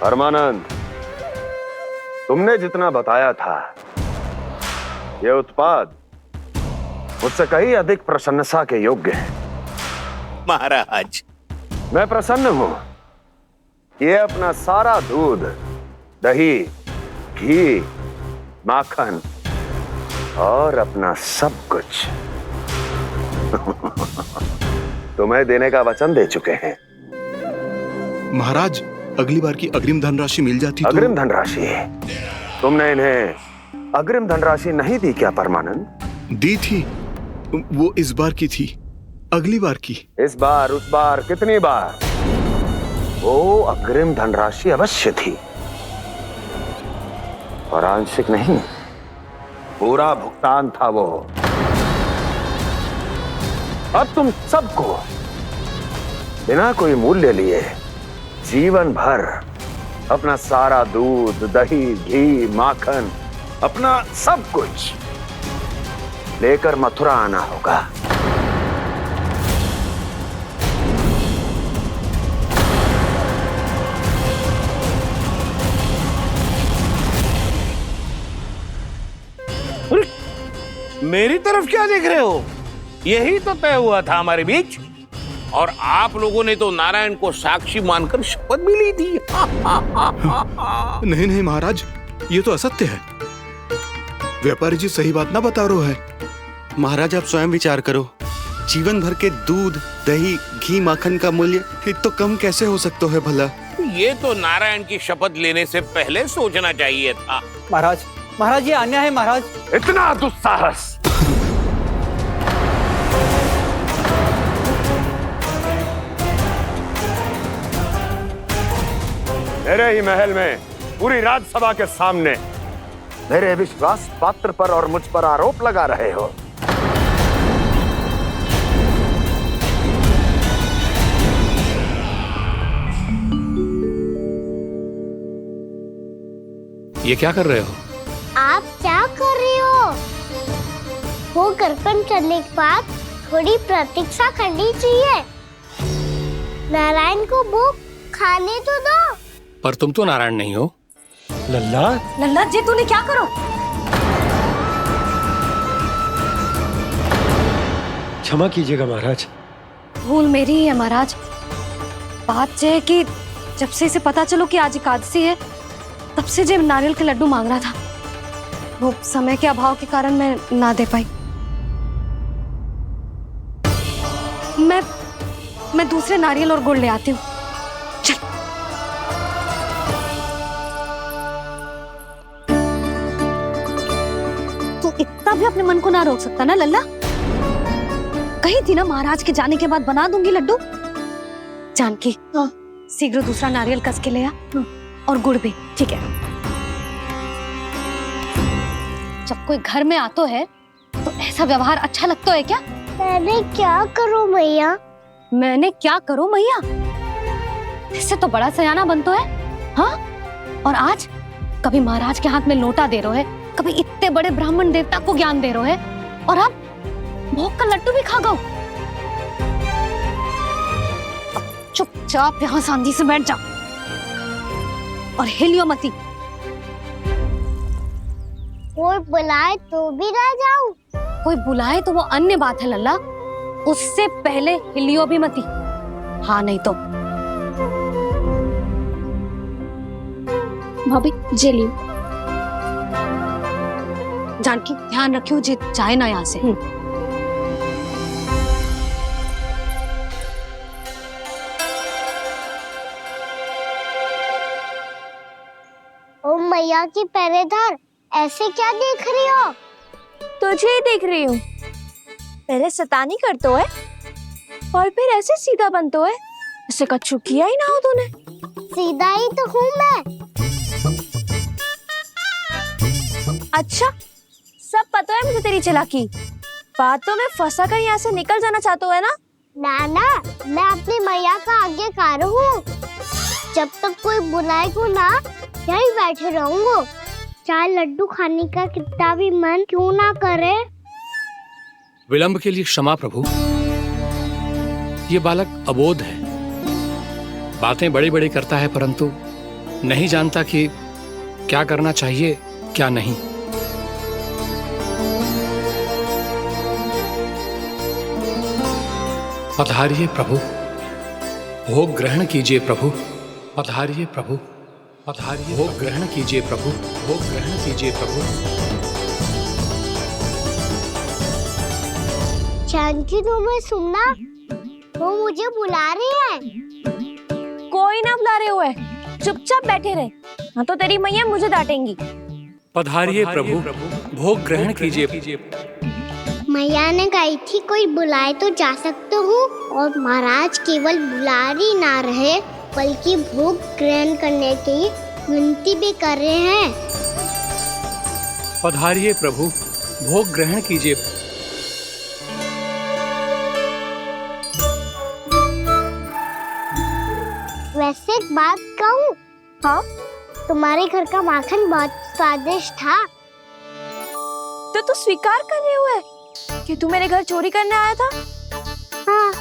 परमानंद, तुमने जितना बताया था, ये उत्पाद मुझसे कहीं अधिक प्रशंसा के योग्य है। महाराज, मैं प्रसन्न हूं। ये अपना सारा दूध, दही, घी, माखन और अपना सब कुछ तुम्हें देने का वचन दे चुके हैं। महाराज, अगली बार की अग्रिम धनराशि मिल जाती तो। अग्रिम धनराशि? तुमने इन्हें अग्रिम धनराशि नहीं दी क्या परमानंद? दी थी, वो इस बार की थी, अगली बार की। इस बार, उस बार, कितनी बार? वो अग्रिम धनराशि अवश्य थी और आंशिक नहीं, पूरा भुगतान था वो। अब तुम सबको बिना कोई मूल्य लिए जीवन भर अपना सारा दूध, दही, घी, माखन, अपना सब कुछ लेकर मथुरा आना होगा। मेरी तरफ क्या देख रहे हो? यही तो तय हुआ था हमारे बीच, और आप लोगों ने तो नारायण को साक्षी मानकर शपथ भी ली थी। नहीं नहीं महाराज, ये तो असत्य है। व्यापारी जी सही बात ना बता रहे हैं। महाराज, आप स्वयं विचार करो। जीवन भर के दूध, दही, घी, माखन का मूल्य तो कम कैसे हो सकता है भला? ये तो नारायण की शपथ लेने से पहले सोचना चाहिए था। महाराज, महाराज ये अन्याय है महाराज। इतना दुस्साहस! मेरे ही महल में पूरी राज्यसभा के सामने मेरे विश्वास पात्र पर और मुझ पर आरोप लगा रहे हो। ये क्या कर रहे हो? आप क्या कर रहे हो? वो गर्पण करने के बाद थोड़ी प्रतीक्षा करनी चाहिए। नारायण को भूख खाने तो दो। पर तुम तो नारायण नहीं हो। लल्ला, लल्ला जी, तूने क्या करो? क्षमा कीजिएगा महाराज। भूल मेरी ही है महाराज। बात यह है कि जब से इसे पता चलो कि आज एकादशी है, तब से जो नारियल के लड्डू मांग रहा था, वो समय के अभाव के कारण मैं ना दे पाई। मैं दूसरे नारियल और गुड़ ले आती हूँ। चल। तू इतना भी अपने मन को ना रोक सकता ना लल्ला? कही थी ना महाराज के जाने के बाद बना दूंगी लड्डू। जानकी, शीघ्र दूसरा नारियल कस के ले आ, और गुड़ भी। ठीक है। जब कोई घर में आतो है तो ऐसा व्यवहार अच्छा लगता है क्या? मैंने क्या करूं मैया? मैंने क्या करूं मैया? इससे तो बड़ा सयाना बनतो है। हाँ? और आज कभी महाराज के हाथ में लोटा दे रहे है, कभी इतने बड़े ब्राह्मण देवता को ज्ञान दे रहे है, और अब भोग का लड्डू भी खा गो। चुपचाप यहाँ सांझी से बैठ जा और हिलियो मती। कोई बुलाए तो भी ना जाऊं? कोई बुलाए तो वो अन्य बात है लल्ला, उससे पहले हिलियो भी मती। हाँ नहीं तो। भाभी जे लियो। जानकी ध्यान रखियो जे जाए ना यहाँ से। ओ मैया की पहरेदार, ऐसे क्या देख रही हो? तुझे ही देख रही हूँ। पहले शैतानी करतो है और फिर ऐसे सीधा बनतो है, ऐसे कछु किया ही ना हो तूने। सीधा ही तो हूँ मैं। अच्छा, सब पता है मुझे तेरी चालाकी। बातों में फंसा कर यहाँ से निकल जाना चाहते हो है ना? नाना, मैं अपनी मैया का आज्ञाकार हूँ। जब तक कोई बुलाएगा ना, यहीं बैठे रहूंगा, चाहे लड्डू खाने का कितना भी मन क्यों ना करे। विलंब के लिए क्षमा प्रभु। ये बालक अबोध है, बातें बड़ी बड़ी करता है, परंतु नहीं जानता कि क्या करना चाहिए क्या नहीं। पधारिए प्रभु, भोग ग्रहण कीजिए प्रभु। पधारिए प्रभु, पधारिए, भोग ग्रहण कीजिए प्रभु, भोग ग्रहण कीजिए प्रभु। जानकी तुम्हें सुनना, वो मुझे बुला रही है। कोई ना बुला रहे हुए, चुपचाप बैठे रहे, हाँ तो तेरी मैया मुझे डांटेंगी। पधारिए प्रभु, भोग ग्रहण कीजिए। मैया ने कही थी कोई बुलाए तो जा सकते हूँ, और महाराज केवल बुलारी ना रहे बल्कि भोग ग्रहण करने की विनती भी कर रहे हैं। पधारिए प्रभु, भोग ग्रहण कीजिए। वैसे एक बात कहूँ? हाँ? तुम्हारे घर का माखन बहुत स्वादिष्ट था। तो तू स्वीकार कर रहे हुए कि तू मेरे घर चोरी करने आया था? हाँ।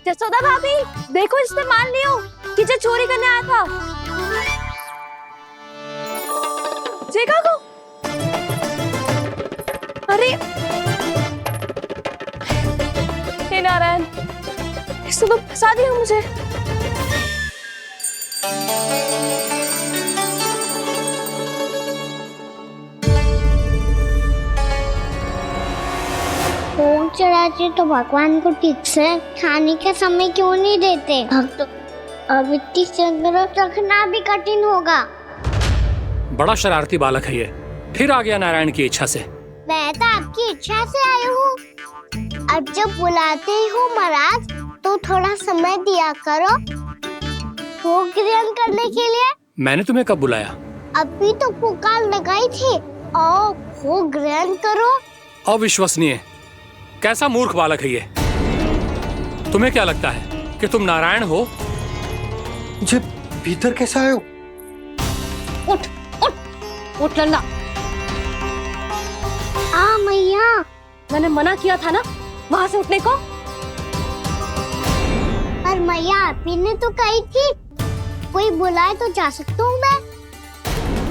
जसोदा भाभी, देखो इसने मान लियो कि जो चोरी करने आया था। देखा को? अरे हे नारायण, इसने तो फंसा दिया मुझे। भोग चढ़ाते तो भगवान को ठीक से खाने का समय क्यों नहीं देते? भक्त अब इतनी संग्रह रखना भी कठिन होगा। बड़ा शरारती बालक है ये, फिर आ गया नारायण की इच्छा से। मैं तो आपकी इच्छा से आई हूँ। अब जब बुलाते ही हो महाराज तो थोड़ा समय दिया करो भोग ग्रहण करने के लिए। मैंने तुम्हें कब बुलाया? अभी तो पुकार लगाई थी, आओ भोग ग्रहण करो। अविश्वसनीय, कैसा मूर्ख बालक है ये। तुम्हें क्या लगता है कि तुम नारायण हो? मुझे भीतर कैसे आए हो? उठ उठ उठ लल्ला। मैया, मैंने मना किया था ना वहां से उठने को। पर मैया आपी ने तो कही थी कोई बुलाए तो जा सकता हूँ।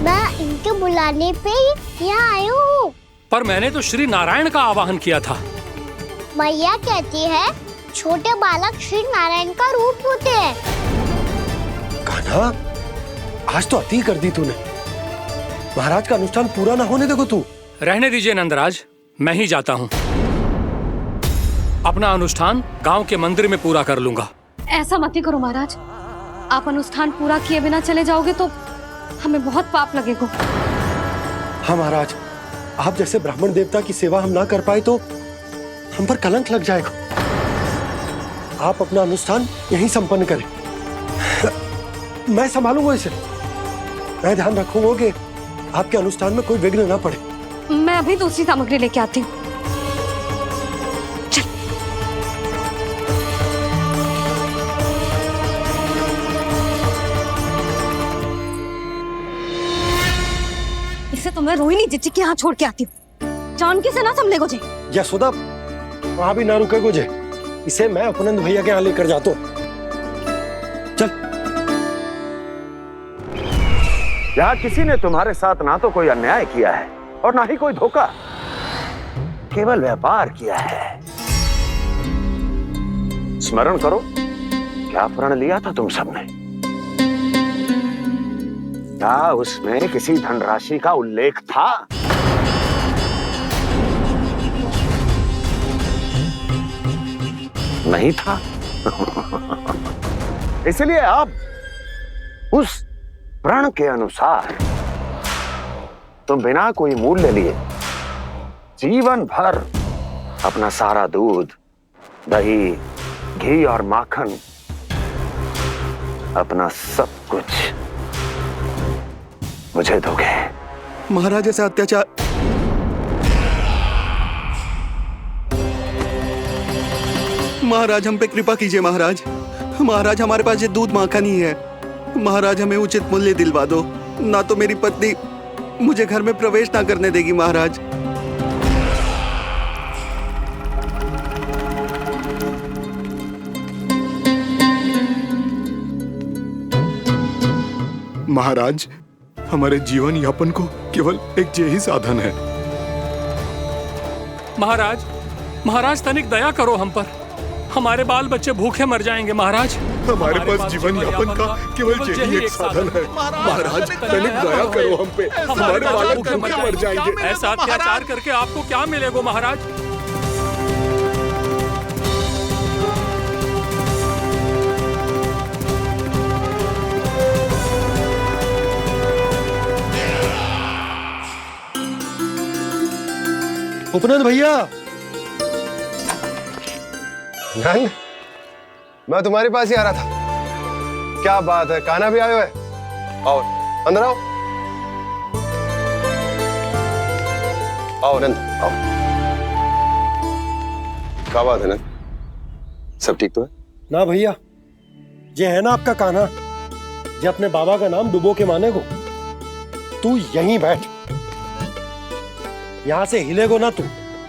मैं इनके बुलाने पे ही यहाँ आई हूँ। पर मैंने तो श्री नारायण का आवाहन किया था। मैया कहती है छोटे बालक श्री नारायण का रूप होते हैं। कान्हा, आज तो अति कर दी तूने। महाराज का अनुष्ठान पूरा ना होने देखो तू। रहने दीजिए नंदराज, मैं ही जाता हूँ। अपना अनुष्ठान गांव के मंदिर में पूरा कर लूंगा। ऐसा मत ही करो महाराज, आप अनुष्ठान पूरा किए बिना चले जाओगे तो हमें बहुत पाप लगेगा। हाँ महाराज, आप जैसे ब्राह्मण देवता की सेवा हम ना कर पाए तो हम पर कलंक लग जाएगा। आप अपना अनुष्ठान यहीं संपन्न करें, मैं संभालूंगा इसे। मैं ध्यान रखूंगा कि आपके अनुष्ठान में कोई विघ्न ना पड़े। मैं अभी दूसरी सामग्री लेके आती हूँ। इसे तो मैं रोहिणी जीजी के यहाँ छोड़ के आती हूँ। जानकी से ना संभले गुजे। यशोदा, वहां भी ना रुके गुजे। इसे मैं अपनंद भैया के यहाँ लेकर जाता हूँ। चल। यहाँ किसी ने तुम्हारे साथ ना तो कोई अन्याय किया है और ना ही कोई धोखा, केवल व्यापार किया है। स्मरण करो क्या प्रण लिया था तुम सबने? क्या उसमें किसी धनराशि का उल्लेख था? नहीं था। इसलिए अब उस प्रण के अनुसार तुम बिना कोई मूल्य लिए जीवन भर अपना सारा दूध, दही, घी और माखन, अपना सब कुछ मुझे दोगे। महाराज ऐसा अत्याचार। महाराज हम पे कृपा कीजिए। महाराज, महाराज हमारे पास ये दूध माखन ही है। महाराज हमें उचित मूल्य दिलवा दो, ना तो मेरी पत्नी मुझे घर में प्रवेश ना करने देगी। महाराज महाराज, हमारे जीवन यापन को केवल एक यही साधन है। महाराज, महाराज तनिक दया करो हम पर। हमारे बाल बच्चे भूखे मर जाएंगे महाराज। हमारे पास जीवन यापन का केवल यही एक साधन है। महाराज, तनिक दया करो हम पे। हमारे बालक भूखे मर जाएंगे। ऐसा अत्याचार करके आपको क्या मिलेगा महाराज? उपनंद भैया, नंद, मैं तुम्हारे पास ही आ रहा था। क्या बात है, कान्हा भी आयो है? आओ अंदर आओ। आओ नंद आओ। क्या बात है नंद, सब ठीक तो है? ना भैया, ये है ना आपका कान्हा, ये अपने बाबा का नाम डुबो के माने को। तू यहीं बैठ, यहां से हिलेगो ना तू।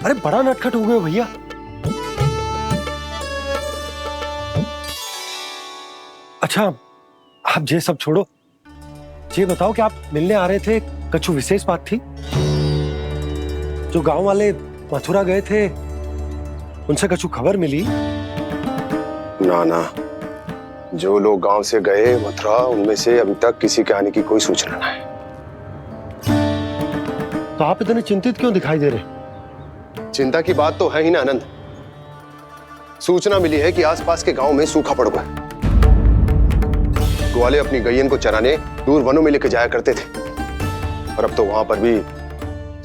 अरे बड़ा नटखट हो गए हो भैया। अच्छा, आप ये सब छोड़ो, ये बताओ कि आप मिलने आ रहे थे, कछु विशेष बात थी? जो गांव वाले मथुरा गए थे, उनसे कछु खबर मिली? ना ना, जो लोग गांव से गए मथुरा, उनमें से अभी तक किसी के आने की कोई सूचना नहीं है। तो आप इतने चिंतित क्यों दिखाई दे रहे? चिंता की बात तो है ही ना आनंद। सूचना मिली है कि आसपास के गांव में सूखा पड़ गया। ग्वाले अपनी गैयन को चराने दूर वनों में लेकर जाया करते थे, और अब तो वहां पर भी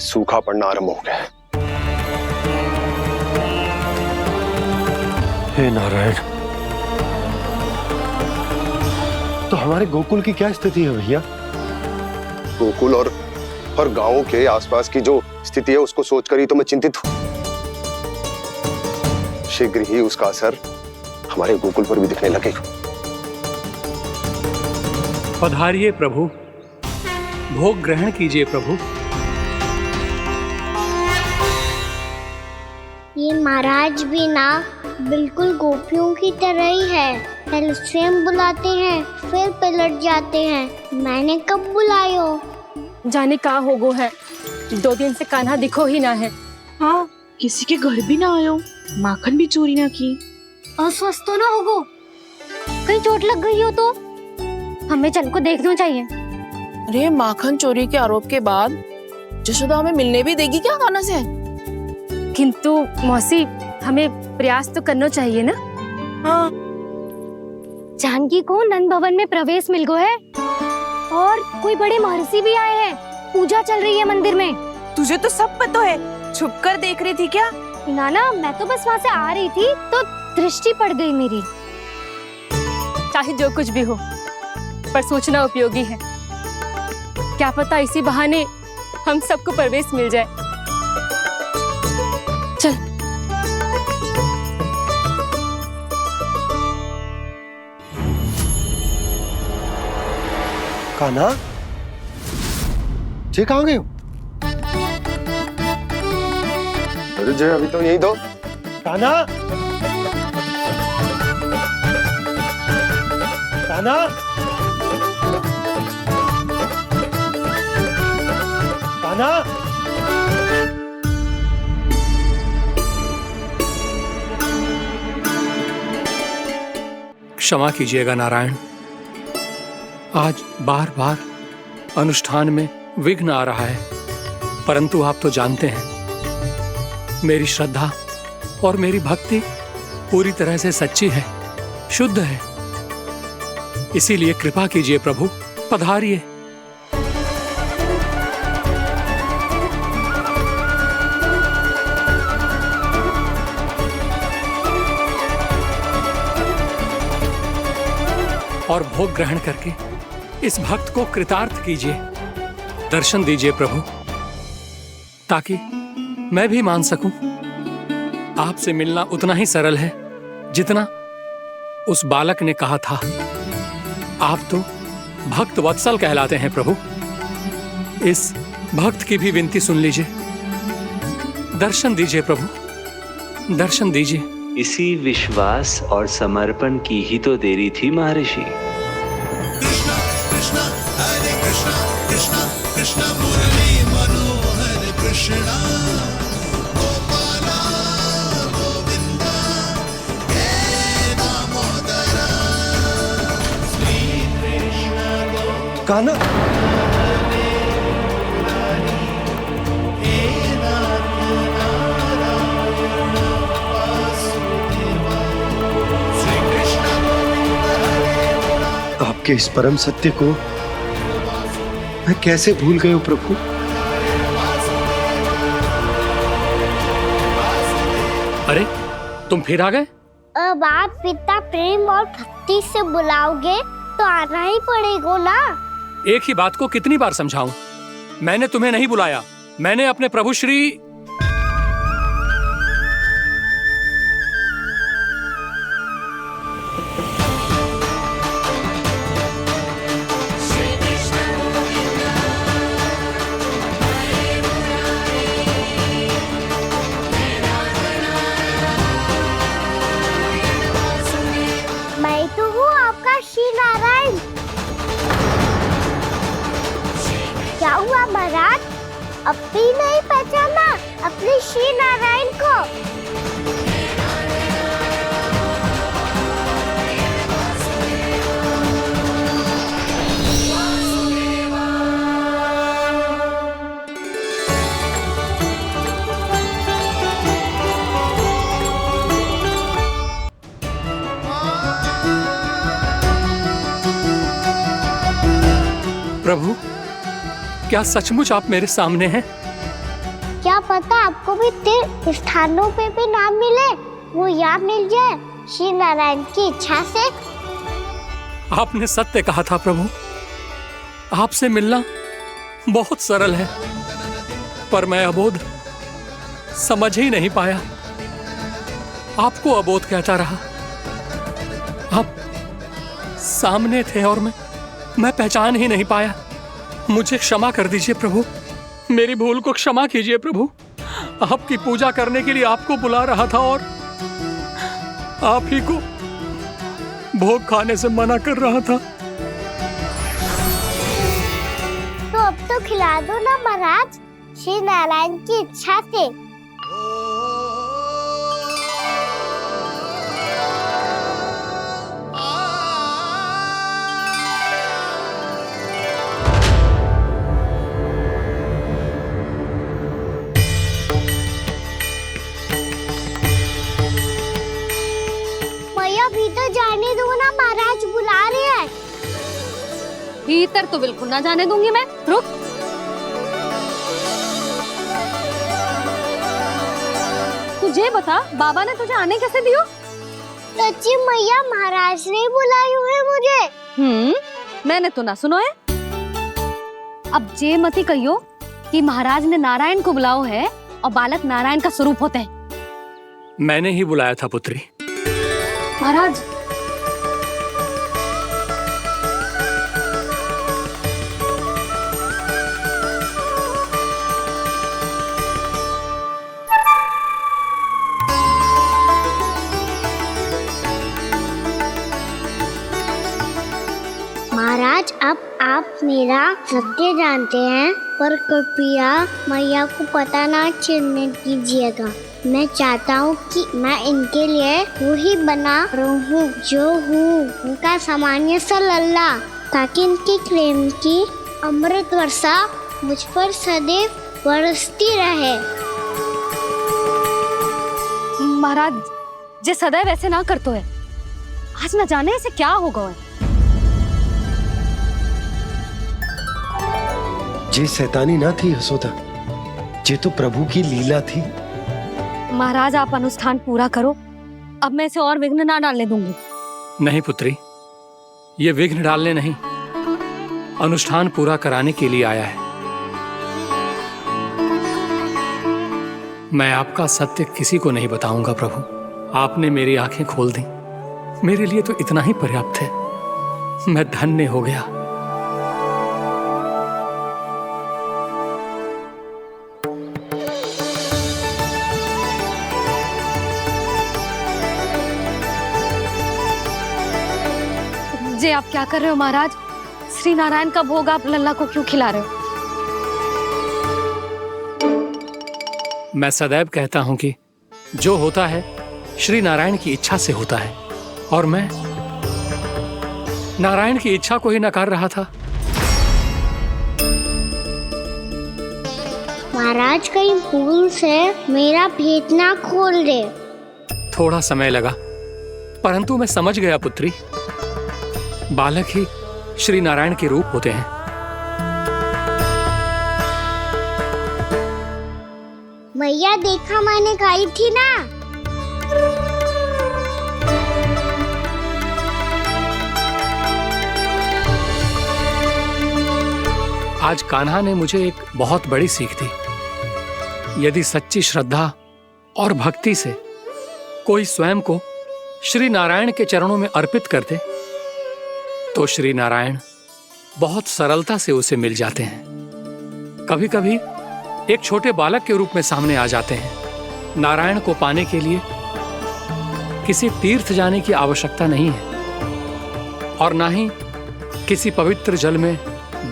सूखा पड़ना आरंभ हो गया है। हे नारायण, तो हमारे गोकुल की क्या स्थिति है भैया? गोकुल और गांवों के आसपास की जो स्थिति है उसको सोचकर ही तो मैं चिंतित हूं। शीघ्र ही उसका असर हमारे गोकुल पर भी दिखने लगेगा। पधारिए प्रभु, भोग ग्रहण कीजिए प्रभु। ये महाराज भी ना बिल्कुल गोपियों की तरह ही है। पहले स्वयं बुलाते हैं, फिर पलट जाते हैं। मैंने कब बुलायो? जाने का होगो है, 2 दिन से कान्हा दिखो ही ना है। हाँ, किसी के घर भी ना आयो, माखन भी चोरी ना की। अस्वस्थ तो ना होगो, कहीं चोट लग गई हो तो हमें चल को देखना चाहिए। अरे माखन चोरी के आरोप के बाद जशोदा हमें मिलने भी देगी क्या कान्हा से? किंतु मौसी, हमें प्रयास तो करना चाहिए ना। हाँ, जानकी को नंद भवन में प्रवेश मिल गो है और कोई बड़े महर्षि भी आए हैं। पूजा चल रही है मंदिर में। तुझे तो सब पता है, छुप कर देख रही थी क्या? ना, मैं तो बस वहाँ से आ रही थी तो दृष्टि पड़ गई मेरी। चाहे जो कुछ भी हो, पर सूचना उपयोगी है। क्या पता इसी बहाने हम सबको प्रवेश मिल जाए। चल। कान्हा, ये कहाँ गए हो? अरे जय, अभी तो यही दो। कान्हा, कान्हा, कान्हा। क्षमा कीजिएगा नारायण, आज बार बार अनुष्ठान में विघ्न आ रहा है, परंतु आप तो जानते हैं मेरी श्रद्धा और मेरी भक्ति पूरी तरह से सच्ची है, शुद्ध है। इसीलिए कृपा कीजिए प्रभु, पधारिए। और भोग ग्रहण करके इस भक्त को कृतार्थ कीजिए। दर्शन दीजिए प्रभु, ताकि मैं भी मान सकूं आपसे मिलना उतना ही सरल है जितना उस बालक ने कहा था। आप तो भक्त वत्सल कहलाते हैं प्रभु। इस भक्त की भी विनती सुन लीजिए। दर्शन दीजिए प्रभु, दर्शन दीजिए। इसी विश्वास और समर्पण की ही तो देरी थी महर्षि। कृष्णा कृष्णा कान्हा, आपके इस परम सत्य को मैं कैसे भूल गया हूं प्रभु। अरे तुम फिर आ गए? अब आप इतना प्रेम और भक्ति से बुलाओगे तो आना ही पड़ेगा ना। एक ही बात को कितनी बार समझाऊं? मैंने तुम्हें नहीं बुलाया, मैंने अपने प्रभु श्री मैं तो हूँ आपका श्री नारायण। क्या हुआ महाराज, अब भी नहीं पहचाना अपने श्री नारायण को? प्रभु, क्या सचमुच आप मेरे सामने हैं? क्या पता आपको भी तीर्थ स्थानों पे भी नाम मिले, वो यहाँ मिल जाए श्री नारायण की इच्छा से। आपने सत्य कहा था प्रभु, आपसे मिलना बहुत सरल है, पर मैं अबोध समझ ही नहीं पाया। आपको अबोध कहता रहा। आप सामने थे और मैं पहचान ही नहीं पाया। मुझे क्षमा कर दीजिए प्रभु, मेरी भूल को क्षमा कीजिए प्रभु। आपकी पूजा करने के लिए आपको बुला रहा था और आप ही को भोग खाने से मना कर रहा था। तो अब तो खिला दो ना महाराज, श्री नारायण की इच्छा से। भीतर जाने दो ना, महाराज बुला रहे हैं। भीतर तो बिल्कुल ना जाने दूंगी मैं। रुक। तुझे बता, बाबा ने तुझे आने कैसे दियो? सच्ची मैया, महाराज ने बुलाई हुई मुझे। मैंने तो ना सुनो है। अब जे मती कहियो कि महाराज ने नारायण को बुलाओ है और बालक नारायण का स्वरूप होते हैं। मैंने ही बुलाया था पुत्री। महाराज, महाराज, अब आप मेरा सत्य जानते हैं, पर कृपया मैया को पता ना चलने दीजिएगा। मैं चाहता हूँ कि मैं इनके लिए वही बना रहूँ जो हूँ, उनका सामान्य सा लल्ला, ताकि इनकी प्रेम की अमृत वर्षा मुझ पर सदैव बरसती रहे। महाराज, जे सदैव ऐसे ना करतो है, आज न जाने इसे क्या होगा है। जे शैतानी ना थी यशोदा, जे तो प्रभु की लीला थी। महाराज, आप अनुष्ठान पूरा करो, अब मैं इसे और विघ्न ना डालने दूंगी। नहीं पुत्री, ये विघ्न डालने नहीं, अनुष्ठान पूरा कराने के लिए आया है। मैं आपका सत्य किसी को नहीं बताऊंगा प्रभु। आपने मेरी आंखें खोल दी, मेरे लिए तो इतना ही पर्याप्त है। मैं धन्य हो गया। जे आप क्या कर रहे हो महाराज? श्री नारायण का भोग आप लल्ला को क्यों खिला रहे हो? मैं सदैव कहता हूं कि जो होता है श्री नारायण की इच्छा से होता है, और मैं नारायण की इच्छा को ही नकार रहा था। महाराज कहीं भूल से मेरा भेद ना खोल दे। थोड़ा समय लगा, परंतु मैं समझ गया पुत्री। बालक ही श्री नारायण के रूप होते हैं। मैया देखा मैंने खाई थी ना। आज कान्हा ने मुझे एक बहुत बड़ी सीख दी। यदि सच्ची श्रद्धा और भक्ति से कोई स्वयं को श्री नारायण के चरणों में अर्पित कर दे, तो श्री नारायण बहुत सरलता से उसे मिल जाते हैं। कभी कभी एक छोटे बालक के रूप में सामने आ जाते हैं। नारायण को पाने के लिए किसी तीर्थ जाने की आवश्यकता नहीं है, और ना ही किसी पवित्र जल में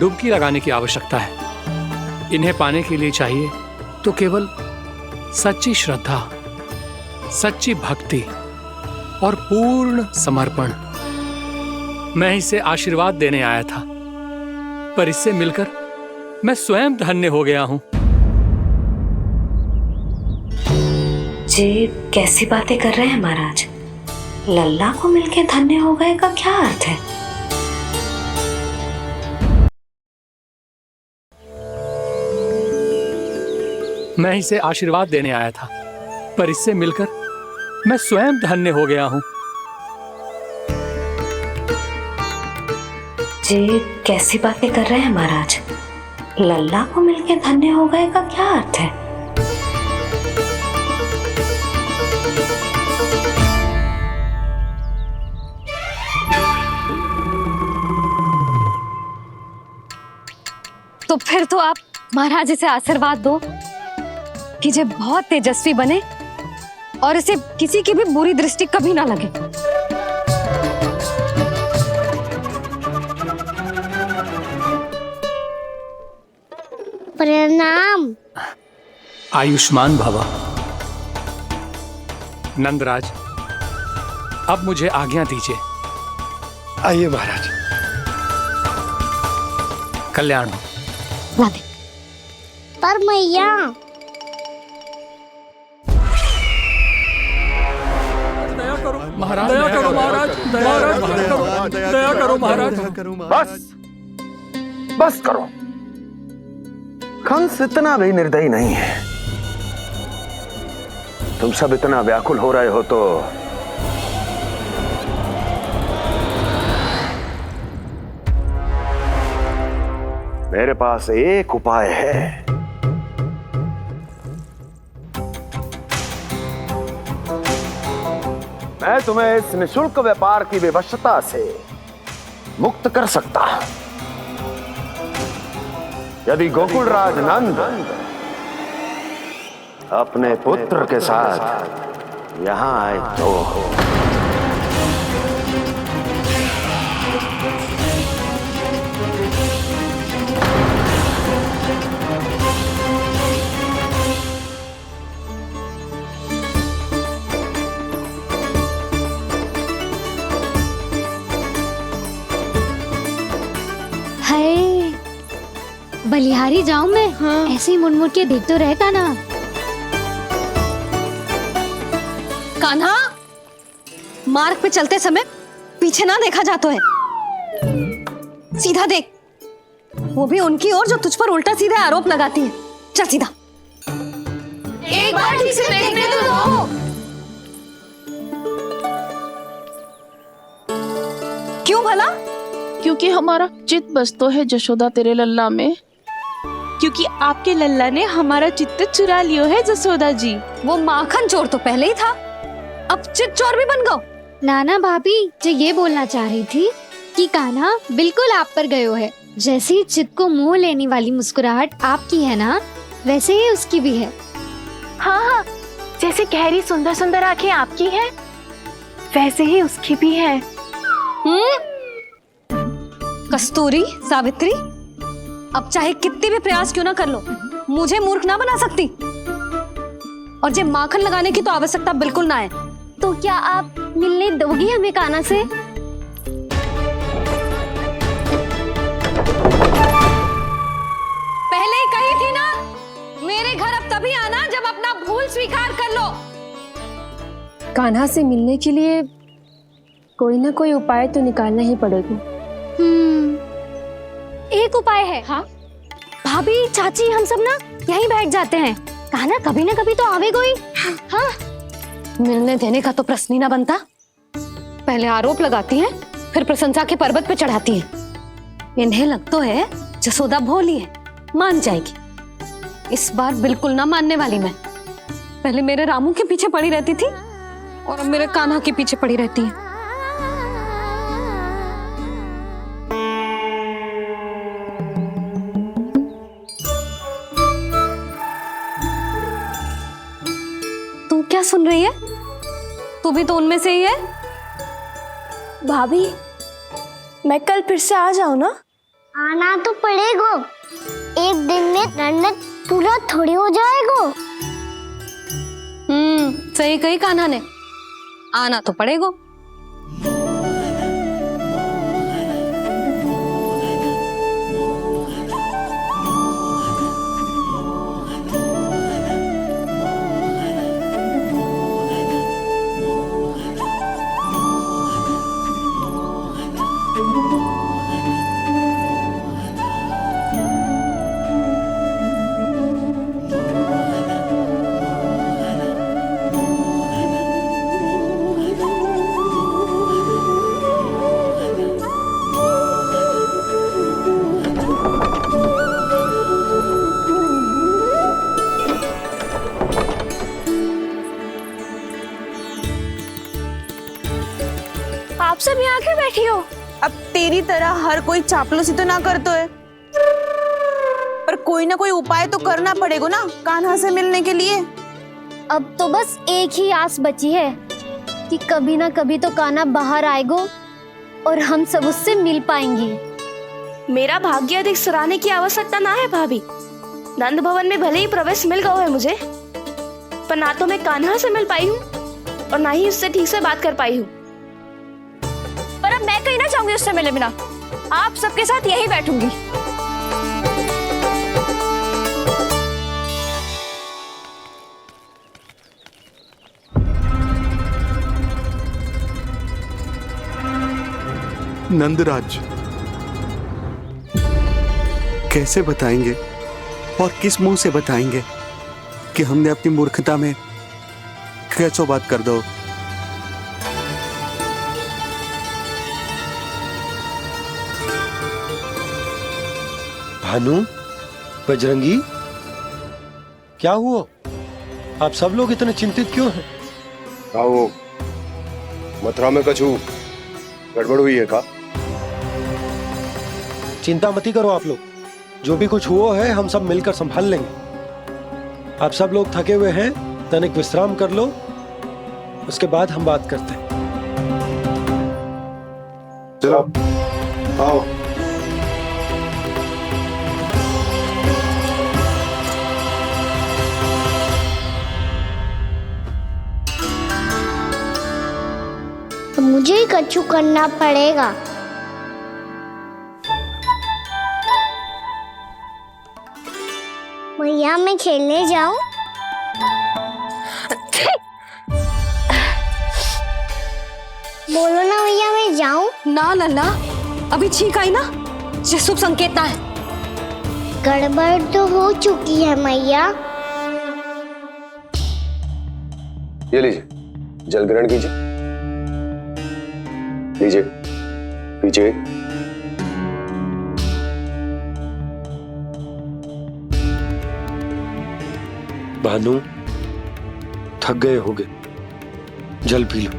डुबकी लगाने की आवश्यकता है। इन्हें पाने के लिए चाहिए तो केवल सच्ची श्रद्धा, सच्ची भक्ति और पूर्ण समर्पण। मैं इसे आशीर्वाद देने आया था, पर इससे मिलकर मैं स्वयं धन्य हो गया हूं। जी कैसी बातें कर रहे हैं महाराज? लल्ला को मिलके धन्य हो गए का क्या अर्थ है? मैं इसे आशीर्वाद देने आया था, पर इससे मिलकर मैं स्वयं धन्य हो गया हूं। जी कैसी बातें कर रहे हैं महाराज? लल्ला को मिलके धन्य हो गए का क्या अर्थ है? तो फिर तो आप महाराज इसे आशीर्वाद दो कि ये बहुत तेजस्वी बने और इसे किसी की भी बुरी दृष्टि कभी ना लगे। प्रणाम। आयुष्मान भव। नंदराज, अब मुझे आज्ञा दीजिए। आइए महाराज। कल्याण हो। पर मैया महाराज, दया करो महाराज, दया करो महाराज। बस बस करो। कंस इतना भी निर्दयी नहीं है। तुम सब इतना व्याकुल हो रहे हो तो मेरे पास एक उपाय है। मैं तुम्हें इस निशुल्क व्यापार की विवशता से मुक्त कर सकता हूं, यदि गोकुलराज नंद अपने पुत्र के साथ यहां आए तो। बलिहारी जाऊं मैं? हाँ। ऐसे ही मुड़ के देख तो रहता ना। कान्हा, मार्ग पे चलते समय पीछे ना देखा जाता है, सीधा देख। वो भी उनकी ओर जो तुझ पर उल्टा सीधा आरोप लगाती है। चल सीधा। एक बार ठीक से देखने तो दो। क्यों भला? क्योंकि हमारा चित्त बसतो है जशोदा तेरे लल्ला में। क्योंकि आपके लल्ला ने हमारा चित्त चुरा लियो है जसोदा जी। वो माखन चोर तो पहले ही था, अब चित्त चोर भी बन गो। नाना भाभी जो ये बोलना चाह रही थी कि कान्हा बिल्कुल आप पर गयो है। जैसे ही चित्त को मोह लेने वाली मुस्कुराहट आपकी है ना, वैसे ही उसकी भी है। हाँ हाँ, जैसे गहरी सुंदर सुंदर आंखें आपकी हैं, वैसे ही उसकी भी है। कस्तूरी, सावित्री, अब चाहे कितने भी प्रयास क्यों ना कर लो, मुझे मूर्ख ना बना सकती। और जब माखन लगाने की तो आवश्यकता बिल्कुल ना है। तो क्या आप मिलने दोगी हमें कान्हा से? पहले ही कही थी ना, मेरे घर अब तभी आना जब अपना भूल स्वीकार कर लो। कान्हा से मिलने के लिए कोई ना कोई उपाय तो निकालना ही पड़ेगा। एक उपाय है। हाँ? भाभी, चाची, हम सब ना यहीं बैठ जाते हैं। कान्हा कभी ना कभी तो आवेगा ही। हाँ, मिलने देने का तो प्रश्न ही ना बनता। पहले आरोप लगाती हैं, फिर प्रशंसा के पर्वत पे चढ़ाती हैं। इन्हें लगता है जसोदा भोली है, मान जाएगी। इस बार बिल्कुल ना मानने वाली मैं। पहले मेरे रामू के पीछे पड़ी रहती थी और अब मेरे कान्हा के पीछे पड़ी रहती है। तू क्या सुन रही है? तू भी तो उनमें से ही है। भाभी, मैं कल फिर से आ जाऊं ना? आना तो पड़ेगा। एक दिन में रन्नत पूरा थोड़ी हो जाएगा। सही कही कान्हा ने, आना तो पड़ेगा। आप सब यहाँ क्यों बैठी हो? अब तेरी तरह हर कोई चापलूसी तो ना करतो है, पर कोई ना कोई उपाय तो करना पड़ेगा ना कान्हा से मिलने के लिए। अब तो बस एक ही आस बची है कि कभी ना कभी तो कान्हा बाहर आएगा और हम सब उससे मिल पाएंगे। मेरा भाग्य अधिक सराहने की आवश्यकता ना है भाभी। नंद भवन में भले ही प्रवेश मिल गया है मुझे, पर ना तो मैं कान्हा से मिल पाई हूँ और ना ही उससे ठीक से बात कर पाई हूँ। पर अब मैं कहीं ना चाहूंगी उससे मिले बिना। आप सबके साथ यही बैठूंगी। नंदराज, कैसे बताएंगे और किस मुंह से बताएंगे कि हमने अपनी मूर्खता में कैसो बात कर दो। भानु, बजरंगी, क्या हुआ? आप सब लोग इतने चिंतित क्यों हैं? आओ, मथुरा में कछु गड़बड़ हुई है का? चिंता मत करो आप लोग, जो भी कुछ हुआ है हम सब मिलकर संभाल लेंगे। आप सब लोग थके हुए हैं, तनिक विश्राम कर लो, उसके बाद हम बात करते हैं। चलो, आओ। तो मुझे ही कछु करना पड़ेगा। मैया, मैं खेलने जाऊं? बोलो ना मैया, मैं जाऊं? ना लल्ला, अभी छींक आई ना, ये शुभ संकेत ना है। गड़बड़ तो हो चुकी है मैया। ये लीजिए, जल ग्रहण कीजिए। लीजिए, पीछे। भानु, थक गए होगे, जल पी लो।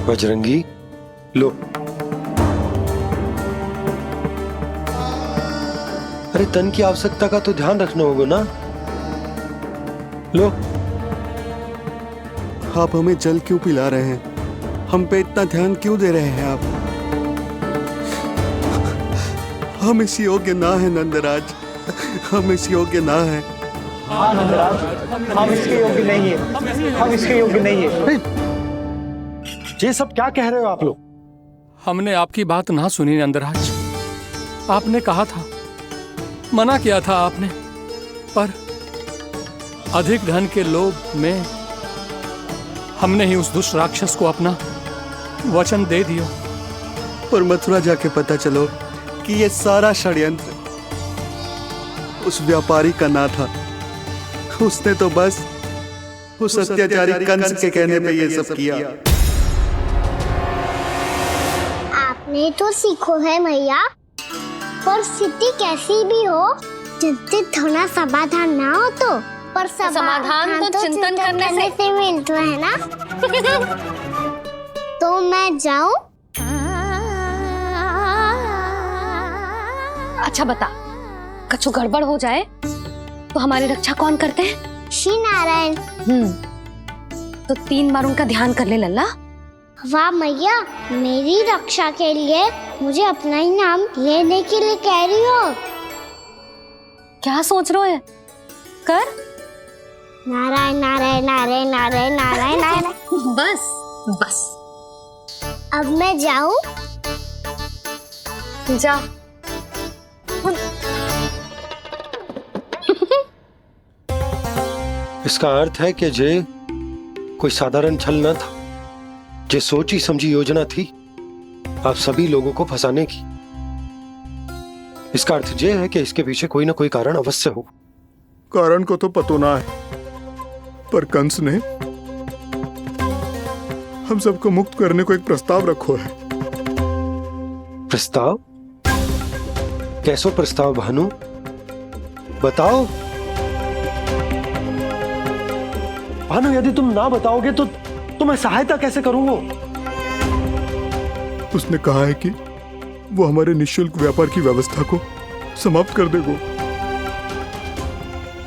बजरंगी, लो। अरे तन की आवश्यकता का तो ध्यान रखना होगा ना। लो, आप हमें जल क्यों पिला रहे हैं? हम पे इतना ध्यान क्यों दे रहे हैं आप? हम इस योग्य ना है नंदराज, हम इस योग्य ना है। हाँ नंदराज, हम इसके योग्य नहीं है, हम इसके योग्य नहीं है। ये सब क्या कह रहे हो आप लोग? हमने आपकी बात ना सुनी नंदराज। आपने कहा था, मना किया था आपने, पर अधिक धन के लोभ में हमने ही उस दुष्ट राक्षस को अपना वचन दे दिया। पर मथुरा जाके पता चलो कि ये सारा षड्यंत्र उस व्यापारी का ना था। उसने तो बस उस अत्याचारी कंस के कहने पे ये सब किया। आपने तो सीखो है मैया, पर स्थिति कैसी भी हो, चिंतित होना समाधान ना हो तो, पर समाधान तो चिंतन करने से मिलता है ना। तो मैं जाऊं? अच्छा बता, कछु गड़बड़ हो जाए तो हमारी रक्षा कौन करते हैं? श्री नारायण। तो 3 बार उनका ध्यान कर ले लल्ला। वाह मैया, मेरी रक्षा के लिए मुझे अपना ही नाम लेने के लिए कह रही हो? क्या सोच रहे हो? कर नारायण नारायण नारायण नारायण नारायण नारायण। बस बस, अब मैं जाऊं? जा। इसका अर्थ है कि जे कोई साधारण छल न था, जे सोची समझी योजना थी आप सभी लोगों को फंसाने की। इसका अर्थ ये है कि इसके पीछे कोई ना कोई कारण अवश्य हो। कारण को तो पतो ना है, पर कंस ने हम सबको मुक्त करने को एक प्रस्ताव रखो है। प्रस्ताव? कैसो प्रस्ताव भानु, बताओ। भानु, यदि तुम ना बताओगे तो मैं सहायता कैसे करूंगा? उसने कहा है कि वो हमारे निःशुल्क व्यापार की व्यवस्था को समाप्त कर देगा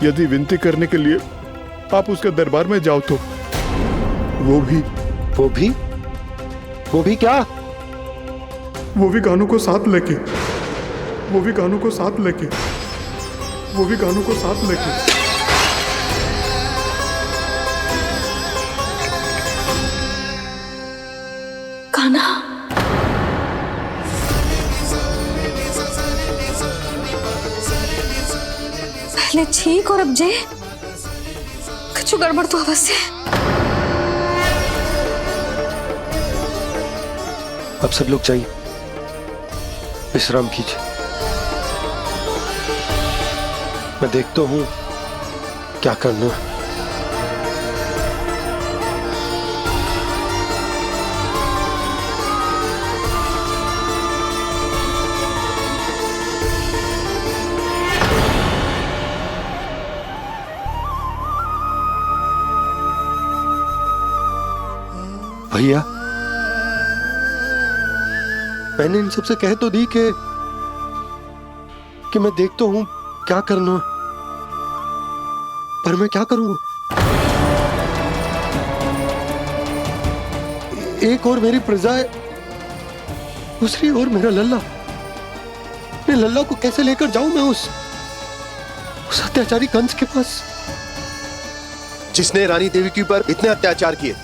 यदि विनती करने के लिए आप उसके दरबार में जाओ तो। वो भी क्या? वो भी गानों को साथ लेके, वो भी गानों को साथ लेके, वो भी गानों को साथ लेके। कान्हा, पहले ठीक और अब जे कुछ गड़बड़ तो अवश्य है। अब सब लोग जाइए, विश्राम कीजिए। मैं देखता हूं क्या करना है। भैया, मैंने इन सबसे कह तो दी कि मैं देखता हूं क्या करना, पर मैं क्या करूंगा? एक और मेरी प्रजा है, दूसरी ओर मेरा लल्ला। मैं लल्ला को कैसे लेकर जाऊं मैं उस अत्याचारी कंस के पास, जिसने रानी देवी के ऊपर इतने अत्याचार किए,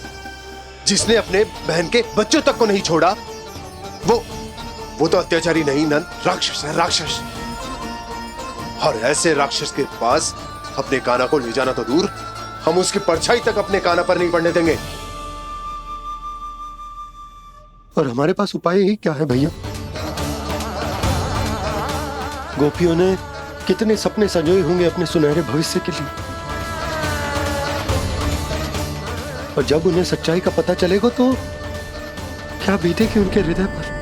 जिसने अपने बहन के बच्चों तक को नहीं छोड़ा, वो तो अत्याचारी नहीं नंद, राक्षस है, राक्षस। और ऐसे राक्षस के पास अपने कान्हा को ले जाना तो दूर, हम उसकी परछाई तक अपने कान्हा पर नहीं पड़ने देंगे। और हमारे पास उपाय ही क्या है भैया? गोपियों ने कितने सपने संजोए होंगे अपने सुनहरे भविष्य के लिए, और जब उन्हें सच्चाई का पता चलेगा तो क्या बीतेगी उनके हृदय पर।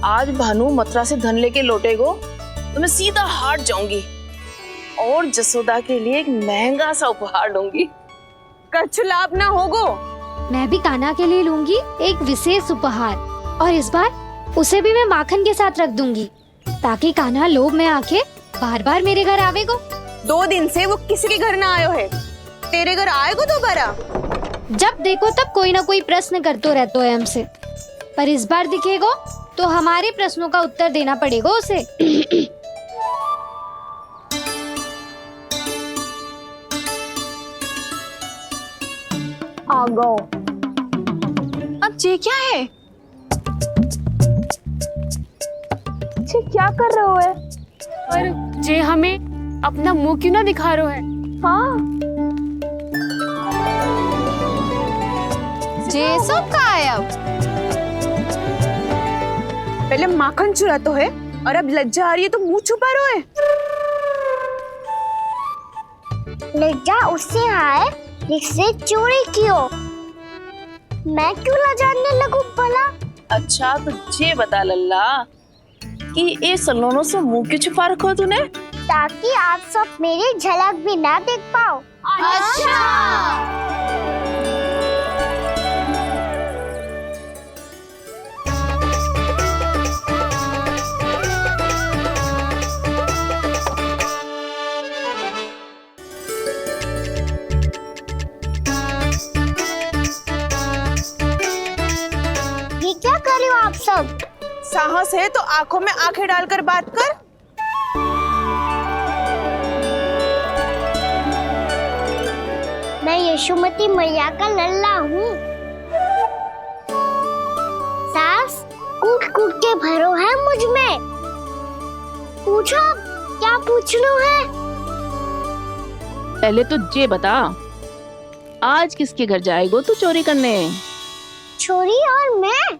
आज भानु मथुरा से धन लेके लौटेगो तो मैं सीधा हाट जाऊंगी और जसोदा के लिए एक महंगा सा उपहार दूंगी। कछु लाभ ना होगो। मैं भी कान्हा के लिए लूंगी एक विशेष उपहार, और इस बार उसे भी मैं माखन के साथ रख दूंगी, ताकि कान्हा लोभ में आके बार बार मेरे घर आवेगो। 2 दिन से वो किसी के घर ना आयो है, तेरे घर आएगो दोबारा? जब देखो तब कोई ना कोई प्रश्न करते रहते है हमसे, पर इस बार दिखेगा तो हमारे प्रश्नों का उत्तर देना पड़ेगा उसे। आ गो। अब ये क्या है? ये क्या कर रहे हो है? पर जे हमें अपना मुंह क्यों ना दिखा रहे है? हाँ, जे सब का है अब? पहले माखन चुरा तो है और अब लज्जा आ रही है तो मुंह छुपा रहे है। लज्जा उससे आए जिससे चोरी की हो। मैं क्यों लजाने लगूं भला? अच्छा तो ये बता लल्ला कि ये सलोनों से मुंह क्यों छुपा रखो तूने? ताकि आप सब मेरी झलक भी ना देख पाओ। अच्छा। ये क्या कर रहे हो आप सब? साहस है तो आंखों में आंखें डालकर बात कर। मैं यशोमती मैया का लल्ला हूँ। सास कूट कूट के भरो है मुझ में। पूछो क्या पूछना है? पहले तो ये बता, आज किसके घर जाएगो तू चोरी करने? छोरी और मैं?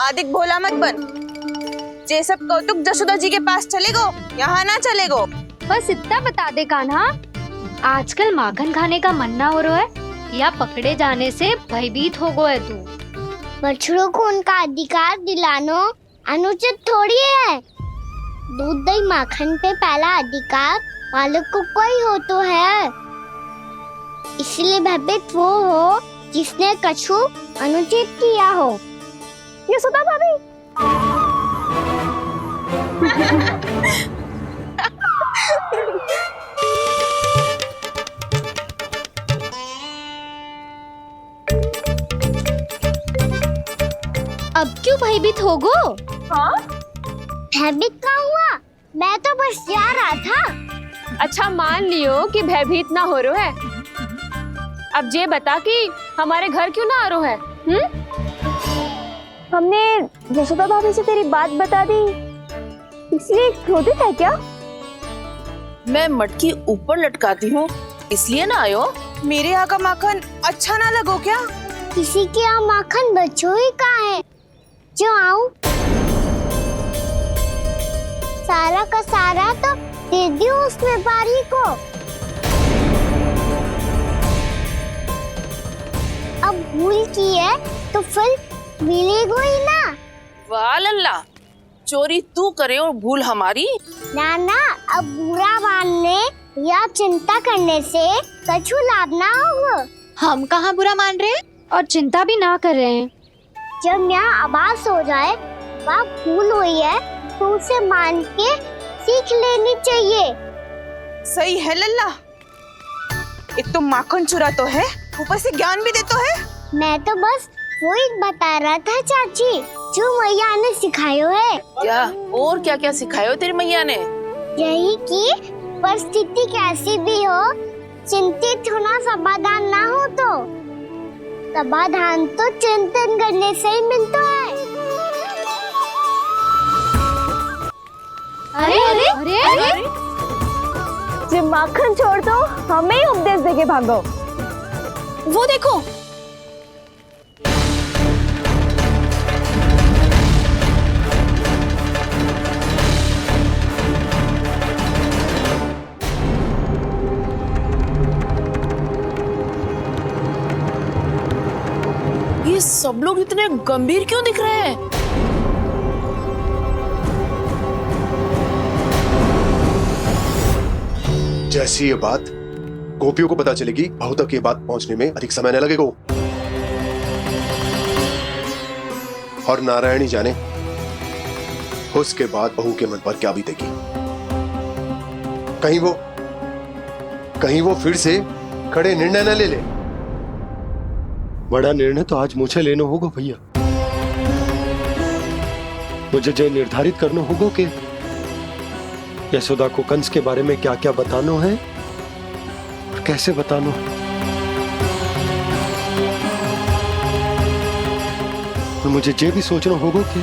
आदिक भोला मत बन। ये सब कौतुक जसोदा जी के पास चलेगो, यहाँ ना चलेगो। बस इतना बता दे कान्हा, आजकल माखन खाने का मन ना हो रहा है या पकड़े जाने से भयभीत हो गए तू? बछड़ों को उनका अधिकार दिलाना अनुचित थोड़ी है। दूध दही माखन पे पहला अधिकार मालिक को कोई हो तो है। इसलिए भयभीत वो हो जिसने कछु अनुचित किया हो। यशोदा भाभी। अब क्यों भयभीत हो गो? हाँ? भयभीत क्या हुआ? मैं तो बस जा रहा था। अच्छा मान लियो कि भयभीत ना हो रहा है। अब ये बता कि हमारे घर क्यों ना आ रहा है? हमने यशोदा भाभी से तेरी बात बता दी, इसलिए क्रोधित है क्या? मैं मटकी ऊपर लटकाती हूँ इसलिए ना आयो? मेरे यहाँ का माखन अच्छा ना लगो क्या? किसी के यहाँ माखन बच्चों ही कहाँ है जो आऊं? सारा का सारा तो दे दियो उस व्यापारी को। अब भूल की है तो फिर मिलेगो ही ना। वाह लल्ला, चोरी तू करे और भूल हमारी। ना ना, अब बुरा मानने या चिंता करने से कछु लाभ ना होगा। हम कहाँ बुरा मान रहे हैं और चिंता भी ना कर रहे हैं। जब यहाँ आभास हो जाए वहाँ भूल हुई है तो उसे मान के सीख लेनी चाहिए। सही है लल्ला, एक तो माखन चुरा तो है, ऊपर से ज्ञान भी दे तो है। मैं तो बस वही बता रहा था चाची जो मैया ने सिखायो है। क्या और क्या क्या सिखायो तेरी मैया ने? यही कि परिस्थिति कैसी भी हो चिंतित होना समाधान ना हो तो समाधान तो चिंतन करने से ही मिलता है। अरे अरे अरे, अरे? जब माखन छोड़ दो हमें ही उपदेश देके भागो। वो देखो, ये सब लोग इतने गंभीर क्यों दिख रहे हैं? जैसी ये बात गोपियों को पता चलेगी, बहू तक ये बात पहुंचने में अधिक समय न लगेगा। और नारायण ही जाने उसके बाद बहू के मन पर क्या बीतेगी। कहीं वो फिर से खड़े निर्णय न ले ले। बड़ा निर्णय तो आज मुझे लेना होगा भैया। मुझे जो निर्धारित करना होगा कि यशोदा को कंस के बारे में क्या क्या बताना है और कैसे बताना है। और मुझे ये भी सोचना होगा कि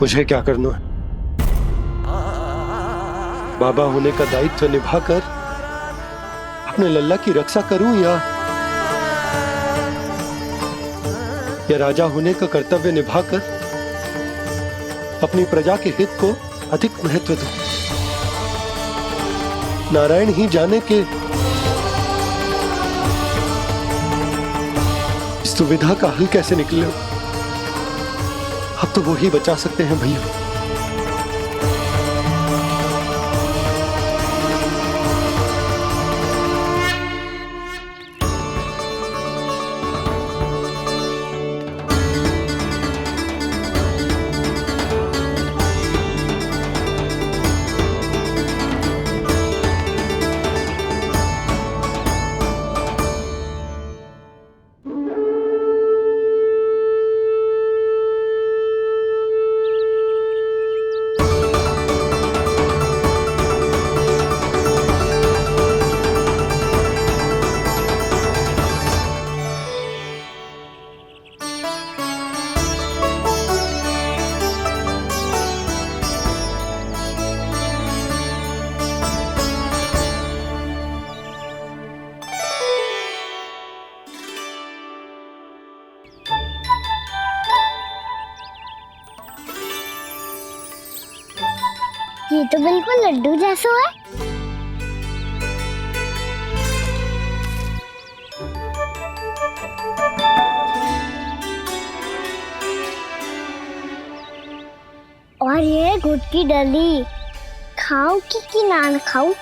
मुझे क्या करना है। बाबा होने का दायित्व निभाकर अपने लल्ला की रक्षा करूं या राजा होने का कर्तव्य निभाकर अपनी प्रजा के हित को अधिक महत्व दूं। नारायण ही जाने के इस दुविधा का हल कैसे निकले। अब तो वो ही बचा सकते हैं भैया। ये तो बिल्कुल लड्डू जैसा है। और ये गुड़ की डली खाऊं कि ना खाऊं?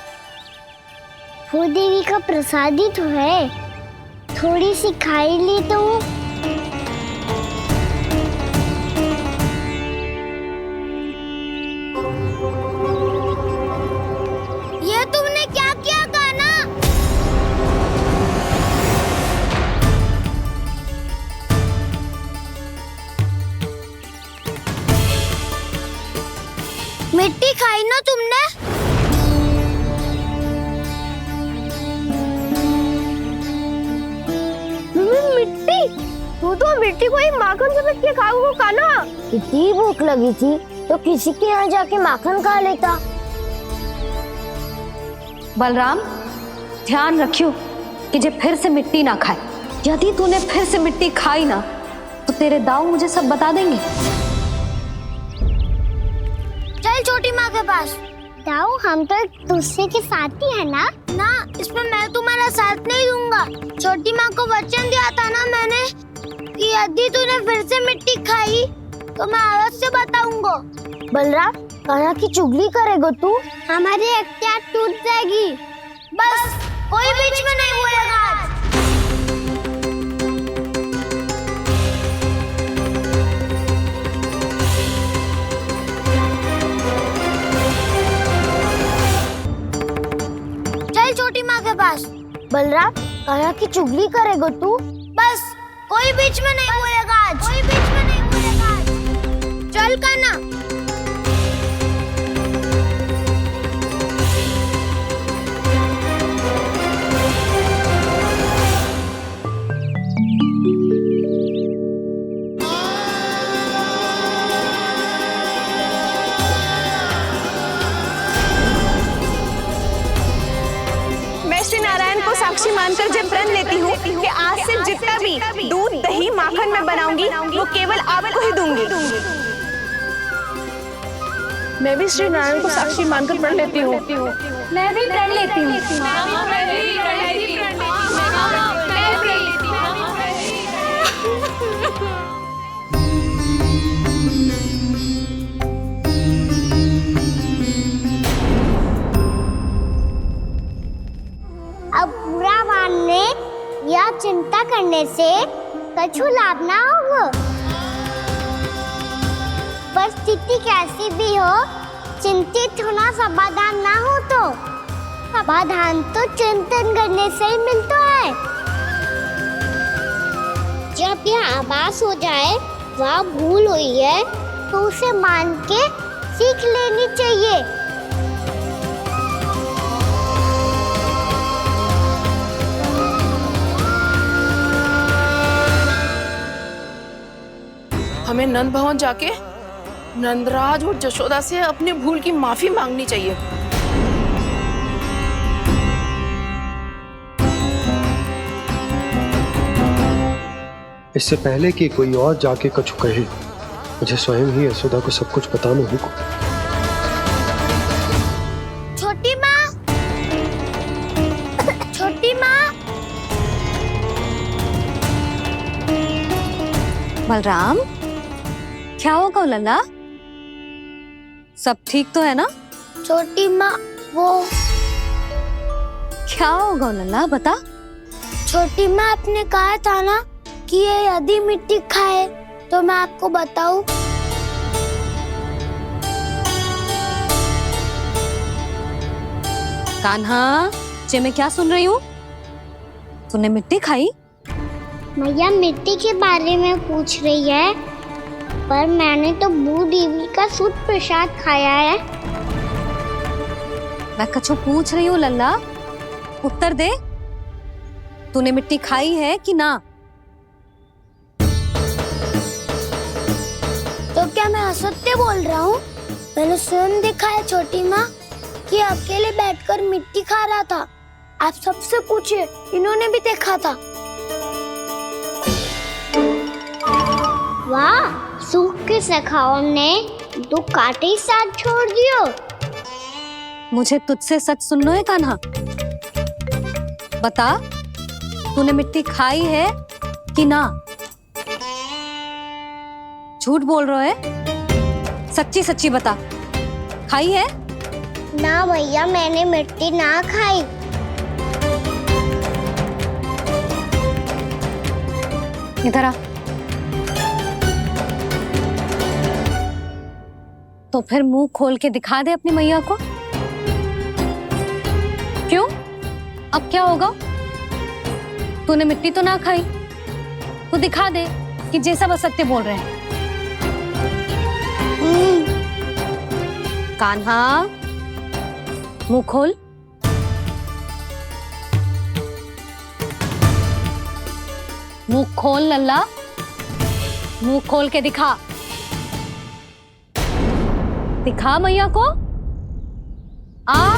वो देवी का प्रसाद ही तो है, थोड़ी सी खाई ली तो। ये तुमने क्या किया कान्हा? मिट्टी खाई ना तुमने? मिट्टी? तू तो मिट्टी को ही माखन से मिट्टी खाओगे कान्हा। इतनी भूख लगी थी तो किसी के यहाँ जाके माखन खा लेता। बलराम, ध्यान रखियो कि जे फिर से मिट्टी ना खाए। यदि तूने फिर से मिट्टी खाई ना तो तेरे दाऊ मुझे सब बता देंगे। चल छोटी माँ के पास। दाऊ, हम तो एक दूसरे के साथी है ना? ना, इसमें मैं तुम्हारा साथ नहीं दूंगा। छोटी माँ को वचन दिया था ना मैंने कि यदि तूने फिर से मिट्टी खाई तो मैं अवश्य बताऊंगा। बलराम, कान्हा की चुगली करेगा तू? हमारी अख्तियार टूट जाएगी। बस कोई बीच में नहीं बोलेगा आज। चल छोटी माँ के पास। बलराम, कान्हा की चुगली करेगा तू? बस कोई बीच में नहीं बोलेगा आज। कोई बीच में नहीं बोलेगा आज। चल कान्हा। मैं श्री नारायण को साक्षी मानकर जब प्रण लेती हूँ कि आज से जितना भी दूध दही माखन मैं बनाऊंगी वो केवल आपको ही दूंगी। मैं भी श्री नारायण को साक्षी मानकर प्रण लेती हूँ। मैं भी प्रण लेती हूँ। अब बुरा मानने या चिंता करने से कछु लाभ ना होगा। परिस्थिति कैसी भी हो, चिंतित होना समाधान ना हो तो समाधान तो चिंतन करने से ही मिलता है। है। जब यह आभास हो जाए वह भूल हुई है तो उसे मान के सीख लेनी चाहिए। हमें नंद भवन जाके नंदराज और जशोदा से अपनी भूल की माफी मांगनी चाहिए। इससे पहले कि कोई और जाके कछु कहे, मुझे स्वयं ही यशोदा को सब कुछ बताना होगा। छोटी माँ, छोटी माँ। बलराम, क्या होगा लल्ला? सब ठीक तो है ना? छोटी माँ, वो क्या होगा लल्ला, बता। छोटी माँ, आपने कहा था ना कि ये यदि मिट्टी खाए तो मैं आपको बताऊं। कान्हा, जे मैं क्या सुन रही हूँ? तूने मिट्टी खाई? मैया मिट्टी के बारे में पूछ रही है, पर मैंने तो भू देवी का शुद्ध प्रसाद खाया है। मैं कछु पूछ रही हूँ लल्ला, उत्तर दे। तूने मिट्टी खाई है कि ना? तो क्या मैं असत्य बोल रहा हूँ? मैंने स्वयं देखा है छोटी माँ कि अकेले बैठकर मिट्टी खा रहा था। आप सबसे पूछिए, इन्होंने भी देखा था। वाह, सूख के सखाओं ने दो कांटे ही साथ छोड़ दियो। मुझे तुझसे सच सुनना है कान्हा। बता, तूने मिट्टी खाई है कि ना? झूठ बोल रहा है, सच्ची सच्ची बता, खाई है? ना भैया, मैंने मिट्टी ना खाई। इधर आ। तो फिर मुंह खोल के दिखा दे अपनी मैया को। क्यों? अब क्या होगा? तूने मिट्टी तो ना खाई, तो दिखा दे कि जैसा वो सत्य बोल रहे हैं। कान्हा, मुंह खोल। मुंह खोल लल्ला, मुंह खोल के दिखा। दिखा मैया को। आ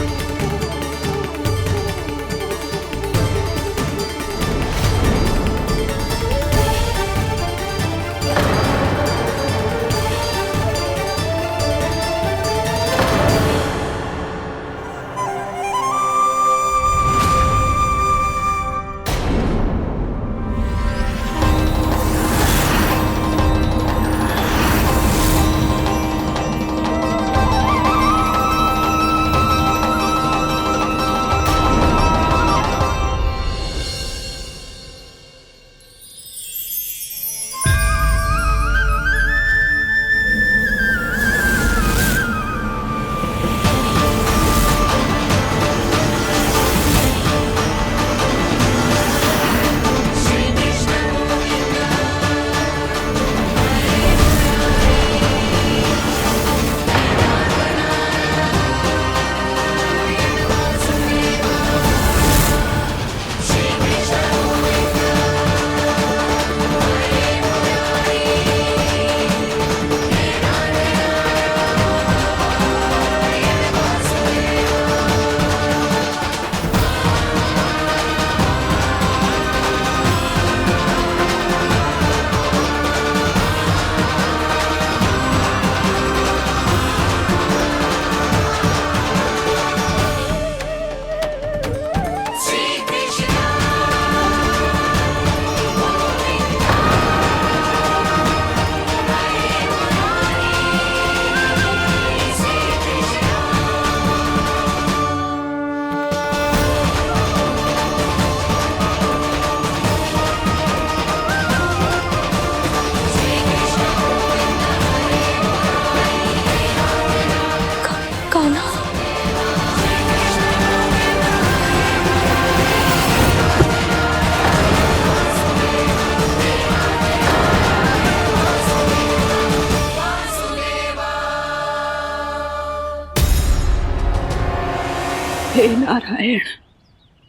हे नारायण,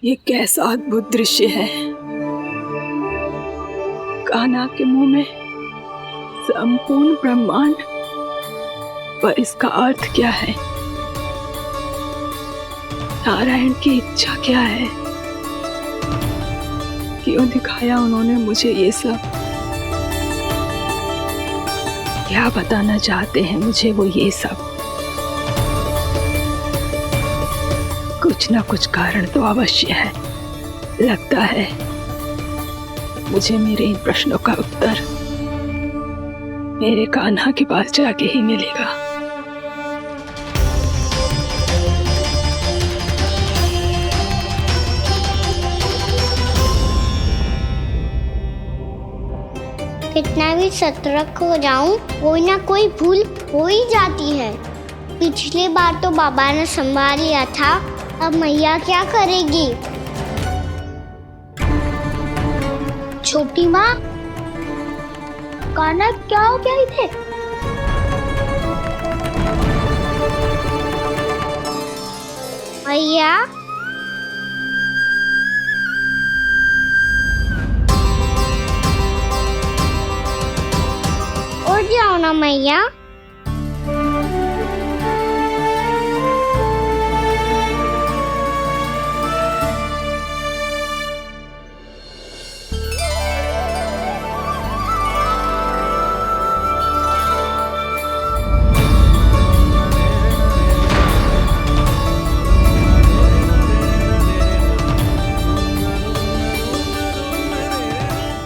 ये कैसा अद्भुत दृश्य है। कान्हा के मुंह में संपूर्ण ब्रह्मांड, पर इसका अर्थ क्या है? नारायण की इच्छा क्या है? क्यों दिखाया उन्होंने मुझे ये सब? क्या बताना चाहते हैं मुझे वो ये सब? कुछ ना कुछ कारण तो अवश्य है। लगता है मुझे मेरे इन प्रश्नों का उत्तर मेरे कान्हा के पास जाके ही मिलेगा। कितना भी सतर्क हो जाऊं, कोई ना कोई भूल हो ही जाती है। पिछली बार तो बाबा ने संभाल लिया था, अब मैया क्या करेगी? छोटी माँ, कान्हा क्या हो गया इधर? मैया, उठ जाओ ना मैया।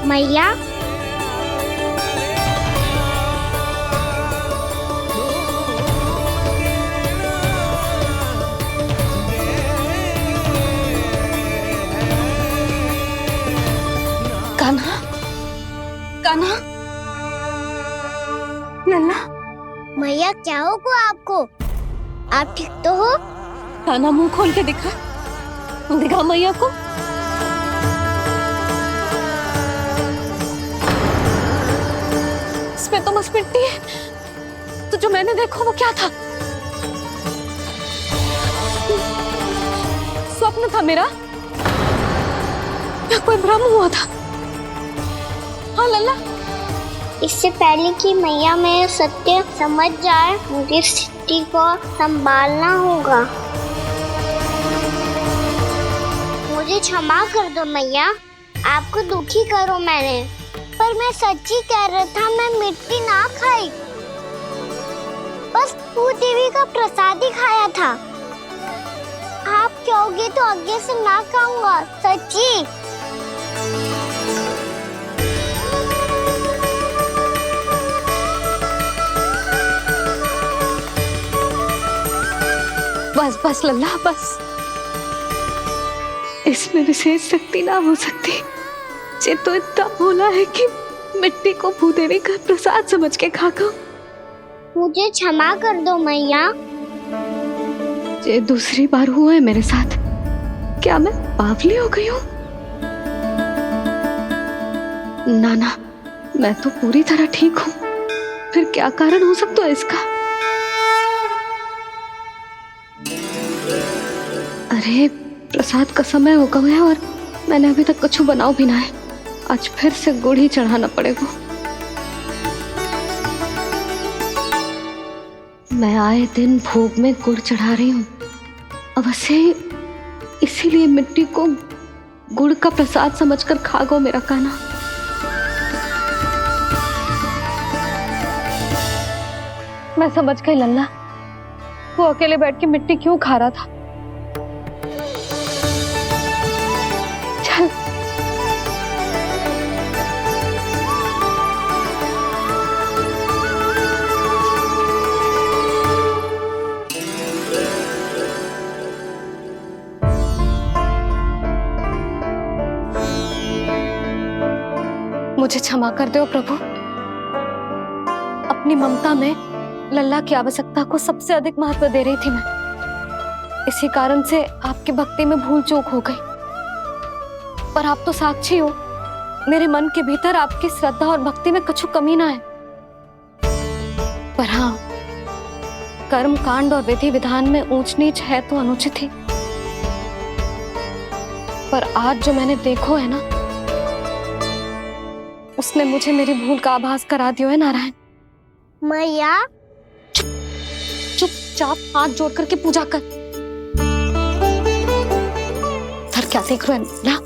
मैया, कान्हा, कान्हा, लल्ला। मैया क्या होगा आपको? आप ठीक तो हो? कान्हा, मुंह खोल के दिखा, दिखा मैया को। इसमें तो बस मिट्टी है, तो जो मैंने देखा वो क्या था? स्वप्न था मेरा या कोई भ्रम हुआ था? हाँ लल्ला, इससे पहले कि मैया मेरे सत्य समझ जाए, मुझे स्थिति को संभालना होगा। मुझे क्षमा कर दो मैया, आपको दुखी करो मैंने, पर मैं सच्ची कह रहा था। मैं मिट्टी ना खाई, बस भू देवी का प्रसाद ही खाया था। आप कहोगे तो आगे से ना खाऊंगा, सच्ची। बस बस लल्ला, बस। इसमें विशेष शक्ति ना हो सकती। ये तो इतना भोला है कि मिट्टी को भूदेवी का प्रसाद समझ के खा गया। मुझे क्षमा कर दो मैया। ये दूसरी बार हुआ है मेरे साथ। क्या मैं बावली हो गई हूँ? ना ना, मैं तो पूरी तरह ठीक हूँ। फिर क्या कारण हो सकता है इसका? अरे प्रसाद का समय हो गया है और मैंने अभी तक कुछ बनाओ भी ना है। आज फिर से गुड़ ही चढ़ाना पड़ेगा। मैं आए दिन भोग में गुड़ चढ़ा रही हूँ, अवश्य इसीलिए मिट्टी को गुड़ का प्रसाद समझकर खा गो मेरा कान्हा। मैं समझ गई लल्ला, वो अकेले बैठ के मिट्टी क्यों खा रहा था। चल मुझे क्षमा कर दो प्रभु। अपनी ममता में लल्ला की आवश्यकता को सबसे अधिक महत्व दे रही थी मैं। इसी कारण से आपकी भक्ति में भूल चूक हो गई। पर आप तो साक्षी हो, मेरे मन के भीतर आपकी श्रद्धा और भक्ति में कुछ कमी ना है। पर हाँ, कर्म कांड और विधि विधान में ऊंच नीच है तो अनुचित ही। पर आज जो मैंने देखो है ना, उसने मुझे मेरी भूल का आभास करा दिया है नारायण। मैया चुपचाप हाथ जोड़ करके पूजा कर। सर क्या देख रहे हैं ना,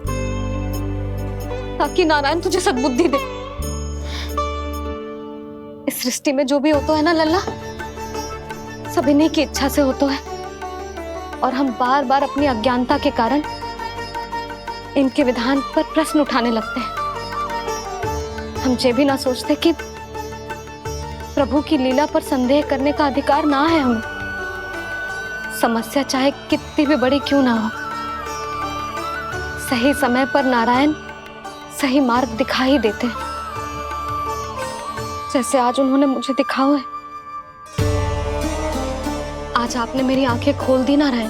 ताकि नारायण तुझे सद्बुद्धि दे। इस सृष्टि में जो भी होता है ना लल्ला, सब इन्हीं की इच्छा से होता है, और हम बार बार अपनी अज्ञानता के कारण इनके विधान पर प्रश्न उठाने लगते हैं। हम ये भी ना सोचते कि प्रभु की लीला पर संदेह करने का अधिकार ना है हमें। समस्या चाहे कितनी भी बड़ी क्यों ना हो, सही समय पर नारायण सही मार्ग दिखा ही देते हैं, जैसे आज उन्होंने मुझे दिखाओ है। आज आपने मेरी आंखें खोल दी नारायण।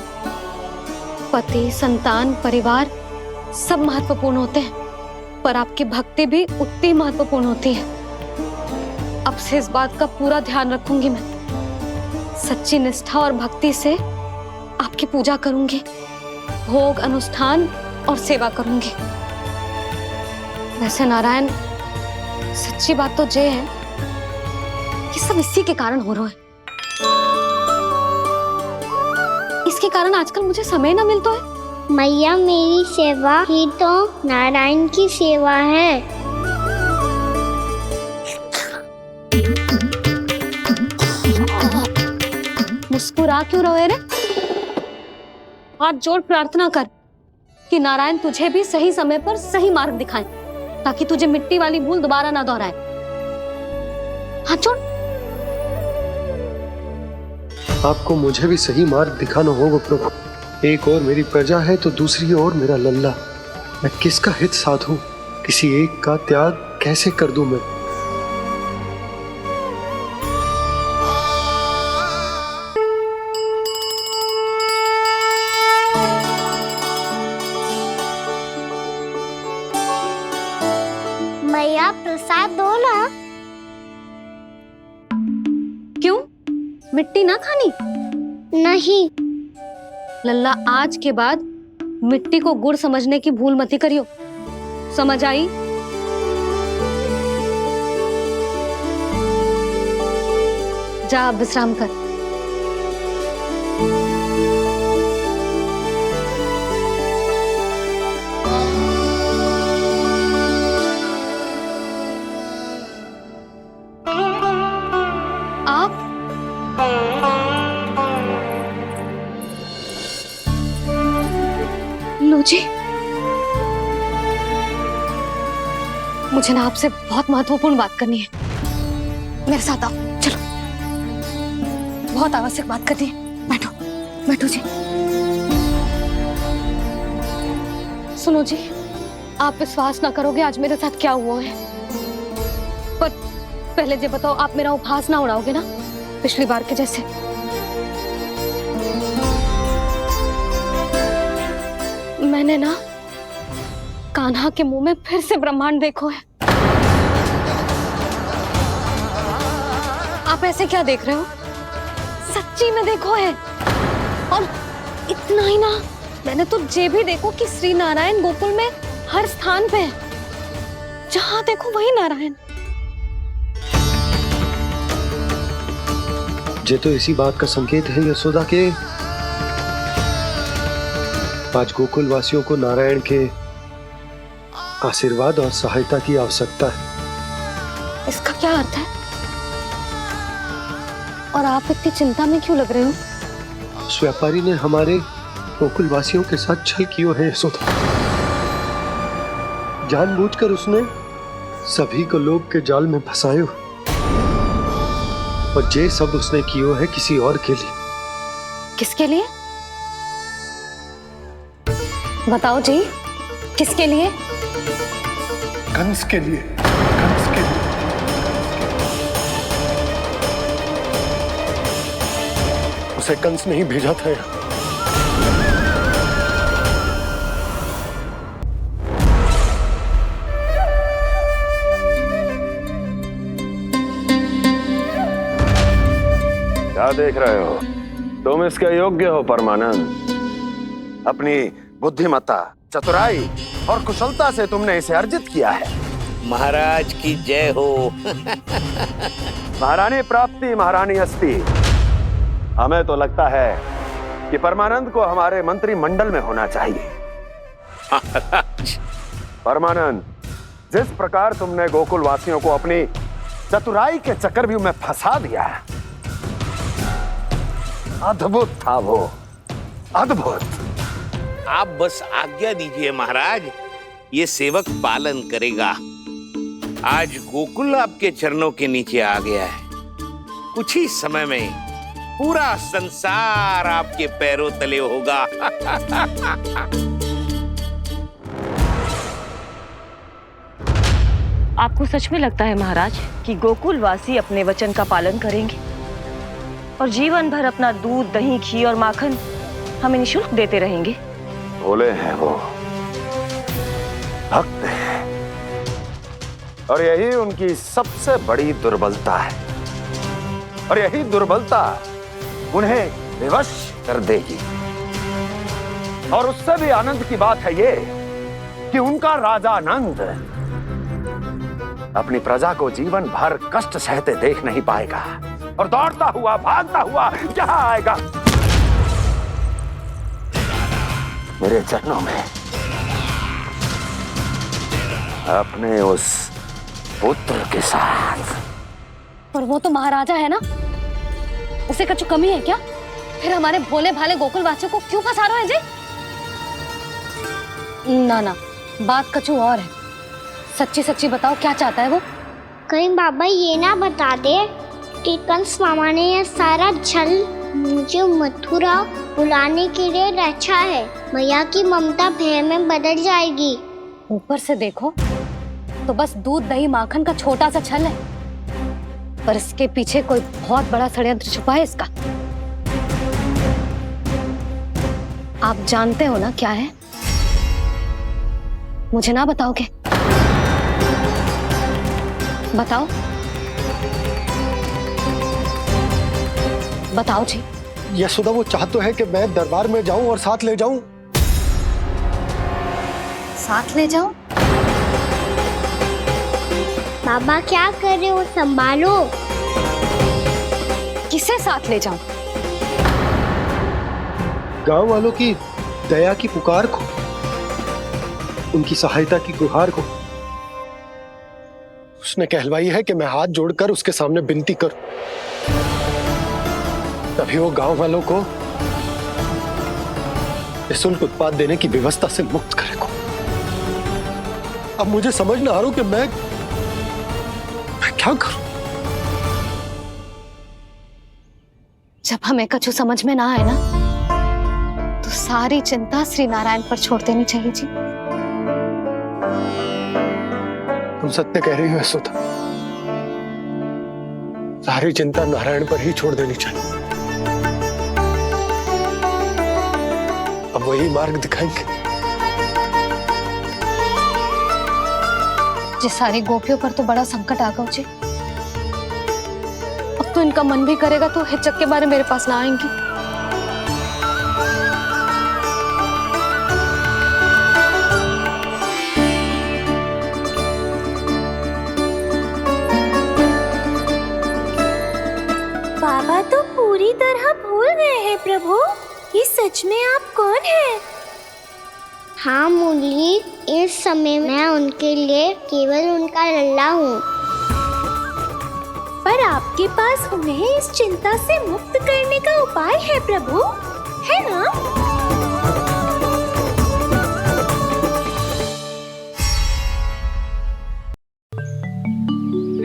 पति, संतान, परिवार सब महत्वपूर्ण होते हैं, पर आपकी भक्ति भी उतनी महत्वपूर्ण होती है। अब से इस बात का पूरा ध्यान रखूंगी मैं। सच्ची निष्ठा और भक्ति से आपकी पूजा करूंगी, भोग, अनुष्ठान और सेवा करूंगी। वैसे नारायण, सच्ची बात तो ये है कि सब इसी के कारण हो रहा है। इसके कारण आजकल मुझे समय ना मिलता है। मैया, मेरी सेवा ही तो नारायण की सेवा है। मुस्कुरा क्यों रहे रे? हाथ जोड़ प्रार्थना कर कि नारायण तुझे भी सही समय पर सही मार्ग दिखाएं, ताकि तुझे मिट्टी वाली भूल दोबारा ना दोहराए। हाथ जोड़। आपको मुझे भी सही मार्ग दिखाना होगा प्रभु। एक और मेरी प्रजा है तो दूसरी ओर मेरा लल्ला। मैं किसका हित साधूं? किसी एक का त्याग कैसे कर दूं मैं? मैया, प्रसाद दो ना। क्यों? मिट्टी ना खानी? नहीं। लल्ला, आज के बाद मिट्टी को गुड़ समझने की भूल मत करियो। समझ आई? जा विश्राम कर। आप लो जी, मुझे ना आपसे बहुत महत्वपूर्ण बात करनी है। मेरे साथ आओ, चलो। बहुत आवश्यक बात करनी है। बैठो, बैठो जी। सुनो जी, आप विश्वास ना करोगे आज मेरे साथ क्या हुआ है। पर पहले ये बताओ, आप मेरा उपहास ना उड़ाओगे ना, पिछली बार के जैसे? मैंने ना कान्हा के मुंह में फिर से ब्रह्मांड देखो है। आप ऐसे क्या देख रहे हो? सच्ची में देखो है। और इतना ही ना, मैंने तो ये भी देखो कि श्री नारायण गोकुल में हर स्थान पे है। जहां देखो वही नारायण। ये तो इसी बात का संकेत है यशोदा के आज गोकुल वासियों को नारायण के आशीर्वाद और सहायता की आवश्यकता है। इसका क्या अर्थ है? और आप इतनी चिंता में क्यों लग रहे हो? उस व्यापारी ने हमारे गोकुल वासियों के साथ छल किया है यशोदा। जानबूझकर उसने सभी को लोभ के जाल में फंसायो, और ये सब उसने किया है किसी और के लिए। किसके लिए? बताओ जी, किसके लिए? कंस के लिए। कंस के लिए। उसे कंस नहीं भेजा था यहाँ। क्या देख रहे हो? तुम इसके योग्य हो परमानंद। अपनी बुद्धिमत्ता चतुराई और कुशलता से तुमने इसे अर्जित किया है। महाराज की जय हो। महारानी प्राप्ति महारानी अस्ति। हमें तो लगता है कि परमानंद को हमारे मंत्रिमंडल में होना चाहिए। परमानंद, जिस प्रकार तुमने गोकुल वासियों को अपनी चतुराई के चक्रव्यूह में फंसा दिया, अद्भुत था वो, अद्भुत। आप बस आज्ञा दीजिए महाराज, ये सेवक पालन करेगा। आज गोकुल आपके चरणों के नीचे आ गया है। कुछ ही समय में पूरा संसार आपके पैरों तले होगा। आपको सच में लगता है महाराज कि गोकुल वासी अपने वचन का पालन करेंगे और जीवन भर अपना दूध, दही, घी और माखन हमें निःशुल्क देते रहेंगे? भोले हैं वो, भक्त हैं, और यही उनकी सबसे बड़ी दुर्बलता है। और यही दुर्बलता उन्हें विवश कर देगी। और उससे भी आनंद की बात है ये कि उनका राजा नंद अपनी प्रजा को जीवन भर कष्ट सहते देख नहीं पाएगा और दौड़ता हुआ, भागता हुआ यहां आएगा मेरे चरणों में, अपने उस पुत्र के साथ। पर वो तो महाराजा है ना, उसे कुछ कमी है क्या? फिर हमारे भोले भाले गोकुल वासियों को क्यों फंसा रहे हैं जी? ना ना, बात कछु और है। सच्ची सच्ची बताओ, क्या चाहता है वो? कहीं बाबा ये ना बता दे कि कंस मामा ने यह सारा छल मुझे मथुरा बुलाने के लिए रचा है। मैया की ममता भय में बदल जाएगी। ऊपर से देखो तो बस दूध, दही, माखन का छोटा सा छल है, पर इसके पीछे कोई बहुत बड़ा षड्यंत्र छुपा है इसका। आप जानते हो ना क्या है? मुझे ना बताओगे? बताओ बताओ जी। यशोदा, वो चाह तो है कि मैं दरबार में जाऊं और साथ ले जाऊं। साथ ले जाऊं? बाबा क्या कर रहे हो, संभालो। किसे साथ ले जाऊं? गांव वालों की दया की पुकार को, उनकी सहायता की गुहार को। उसने कहलवाई है कि मैं हाथ जोड़कर उसके सामने विनती करूं, तभी वो गांव वालों को निःशुल्क उत्पाद देने की व्यवस्था से मुक्त करेगा। अब मुझे समझ ना आ रहा कि मैं क्या करूं। जब हमें कछु समझ में ना आए ना, तो सारी चिंता श्री नारायण पर छोड़ देनी चाहिए जी। तुम सत्य कह रही हो यशोदा, सारी चिंता नारायण पर ही छोड़ देनी चाहिए। अब वही मार्ग दिखाएंगे। जिस सारी गोपियों पर तो बड़ा संकट आ गया जी। अब तो इनका मन भी करेगा तो हिचक के बारे मेरे पास ना आएंगी। बाबा तो पूरी तरह भूल गए हैं प्रभु, ये सच में आप कौन हैं? हाँ मुरली, इस समय मैं उनके लिए केवल उनका लल्ला हूँ। पर आपके पास उन्हें इस चिंता से मुक्त करने का उपाय है प्रभु, है ना?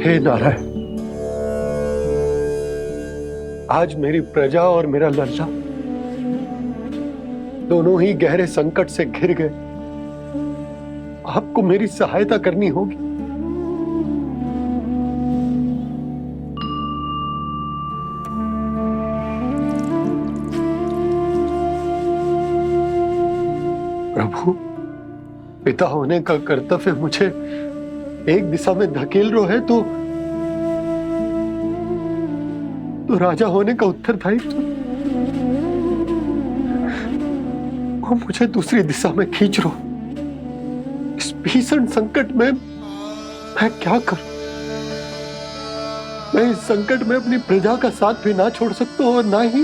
हे नारायण, आज मेरी प्रजा और मेरा लल्ला दोनों ही गहरे संकट से घिर गए। आपको मेरी सहायता करनी होगी। प्रभु, पिता होने का कर्तव्य मुझे एक दिशा में धकेल रहा है तो राजा होने का उत्तरदायित्व वो मुझे दूसरी दिशा में खींच रहा। भीषण संकट में मैं क्या करूं? मैं इस संकट में अपनी प्रजा का साथ भी ना छोड़ सकता हूं और ना ही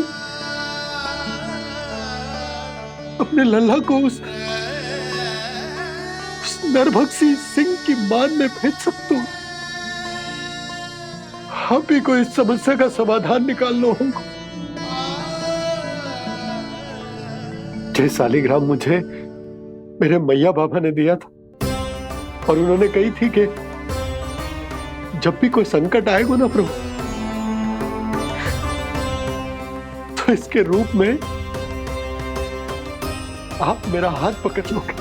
अपने लल्ला को उस नरभक्षी सिंह की मान में भेज सकता हूं। आप ही को इस समस्या का समाधान निकालना होगा। जय सालिग्राम मुझे मेरे मैया बाबा ने दिया था और उन्होंने कही थी कि जब भी कोई संकट आएगा ना प्रभु, तो इसके रूप में आप मेरा हाथ पकड़ लोगे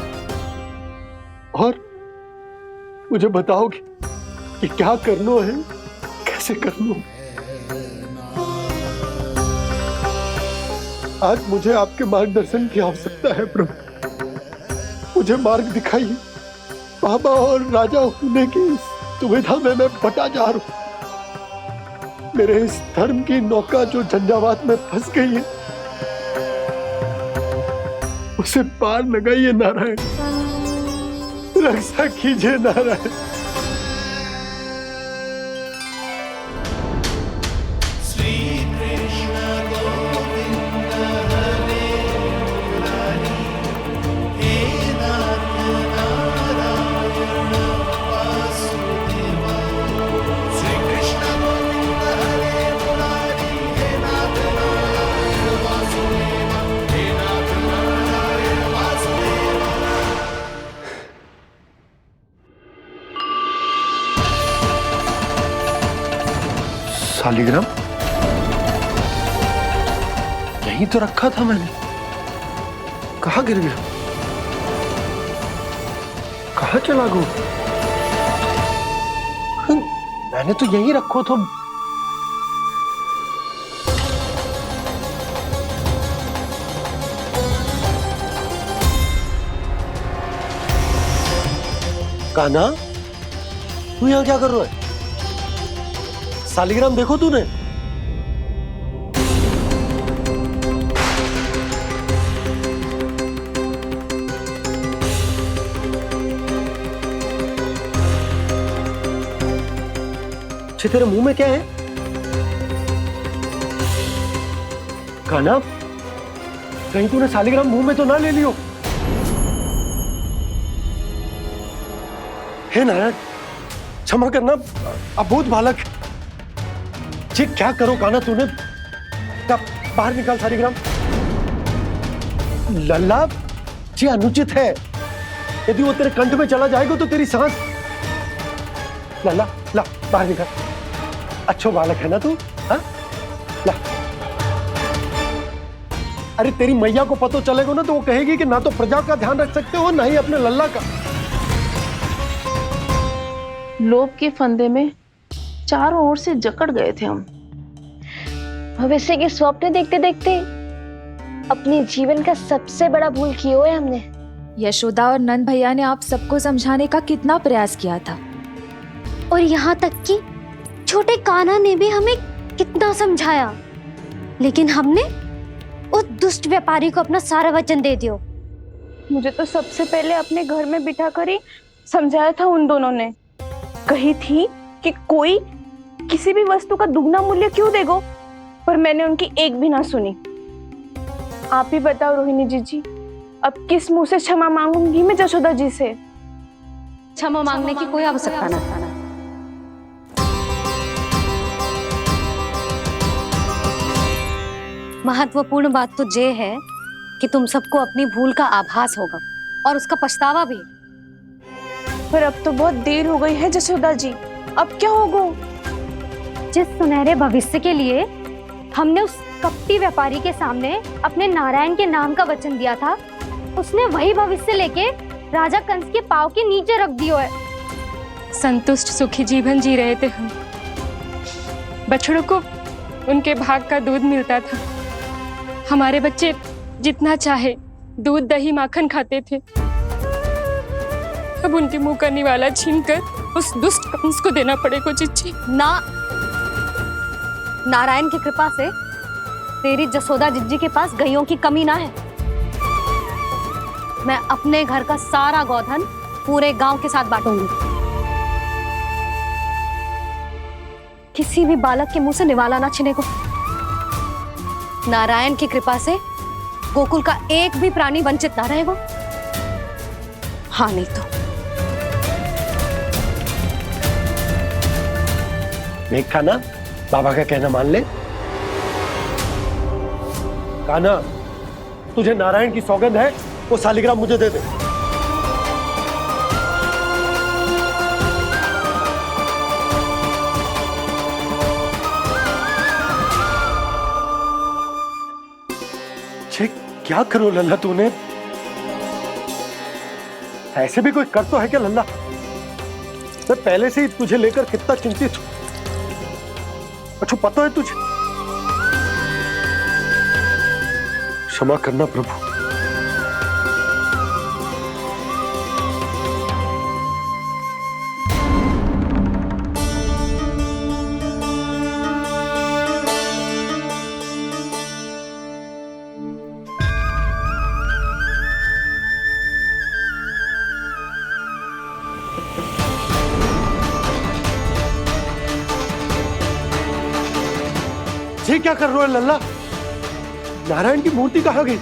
और मुझे बताओगे कि क्या करना है, कैसे करना है। आज मुझे आपके मार्गदर्शन की आवश्यकता है प्रभु। मुझे मार्ग दिखाइए। बाबा और राजा होने की दुविधा में मैं बटा जा रहा हूं। मेरे इस धर्म की नौका जो झंझावात में फंस गई है, उसे पार लगाइए नारायण। रक्षा कीजिए नारायण। सालिग्राम यहीं तो रखा था मैंने। कहाँ गिर गया? कहाँ चला गया? मैंने तो यहीं रखो था। कान्हा, तू यहाँ क्या कर रहा है? सालिग्राम देखो तूने? तेरे मुंह में क्या है? कान्हा, कहीं तूने सालिग्राम मुंह में तो ना ले लियो? हे नारायण, क्षमा करना, अबोध बालक। जी क्या करो कान्हा तूने? बाहर निकाल सालिग्राम। लल्ला, जी अनुचित है। यदि वो तेरे कंठ में चला जाएगा तो तेरी सांस। लल्ला, ला बाहर निकाल। अच्छा बालक है ना तू? हाँ? ला। अरे तेरी मैया को पता चलेगा ना तो वो कहेगी कि ना तो प्रजा का ध्यान रख सकते हो ना ही अपने लल्ला का। लोभ के फंदे में चारों ओर से जकड़ गए थे हम। भविष्य के स्वप्न देखते देखते अपने जीवन का सबसे बड़ा भूल किया है हमने। यशोदा और नंद भैया ने आप सबको समझाने का कितना प्रयास किया था, और यहाँ तक कि छोटे कान्हा ने भी हमें कितना समझाया, लेकिन हमने उस दुष्ट व्यापारी को अपना सारा वचन दे दिया। मुझे तो सबसे पहले अपने घर में बिठा कर ही समझाया था उन दोनों ने। कही थी कि कोई किसी भी वस्तु का दुगना मूल्य क्यों देगा, पर मैंने उनकी एक भी ना सुनी। आप ही बताओ रोहिणी जी, अब किस मुंह से क्षमा मांगूंगी मैं जशोदा जी से? क्षमा मांगने की कोई आवश्यकता ना। महत्वपूर्ण बात तो ये है कि तुम सबको अपनी भूल का आभास होगा और उसका पछतावा भी। पर अब तो बहुत देर हो गई है जशोदा जी, अब क्या होगा? जिस सुनहरे भविष्य के लिए हमने उस कपटी व्यापारी के सामने अपने नारायण के नाम का वचन दिया था, उसने वही भविष्य लेके राजा कंस के पांव के नीचे रख दिया है। संतुष्ट सुखी जीवन जी रहे थे हम। बछड़ों को उनके भाग का दूध मिलता था। हमारे बच्चे जितना चाहे दूध दही माखन खाते थे। अब उनके मुंह का निवाला छीनकर उस दुष्ट कंस को देना पड़ेगा चिच्ची। ना, नारायण की कृपा से तेरी जसोदा जिज्जी के पास गैयों की कमी ना है। मैं अपने घर का सारा गोधन पूरे गांव के साथ बांटूंगी। किसी भी बालक के मुंह से निवाला ना छिने को। नारायण की कृपा से गोकुल का एक भी प्राणी वंचित ना रहेगा। हाँ नहीं तो देख कान्हा, बाबा का कहना मान ले। कान्हा, तुझे नारायण की सौगंध है, वो शालिग्राम मुझे दे दे। छे, क्या करो लल्ला तूने? ऐसे भी कोई कर तो है क्या लल्ला? मैं पहले से ही तुझे लेकर कितना चिंतित हूं। अच्छा पता है तुझे? क्षमा करना प्रभु। ये क्या कर रहे हो लल्ला? नारायण की मूर्ति कहाँ गई?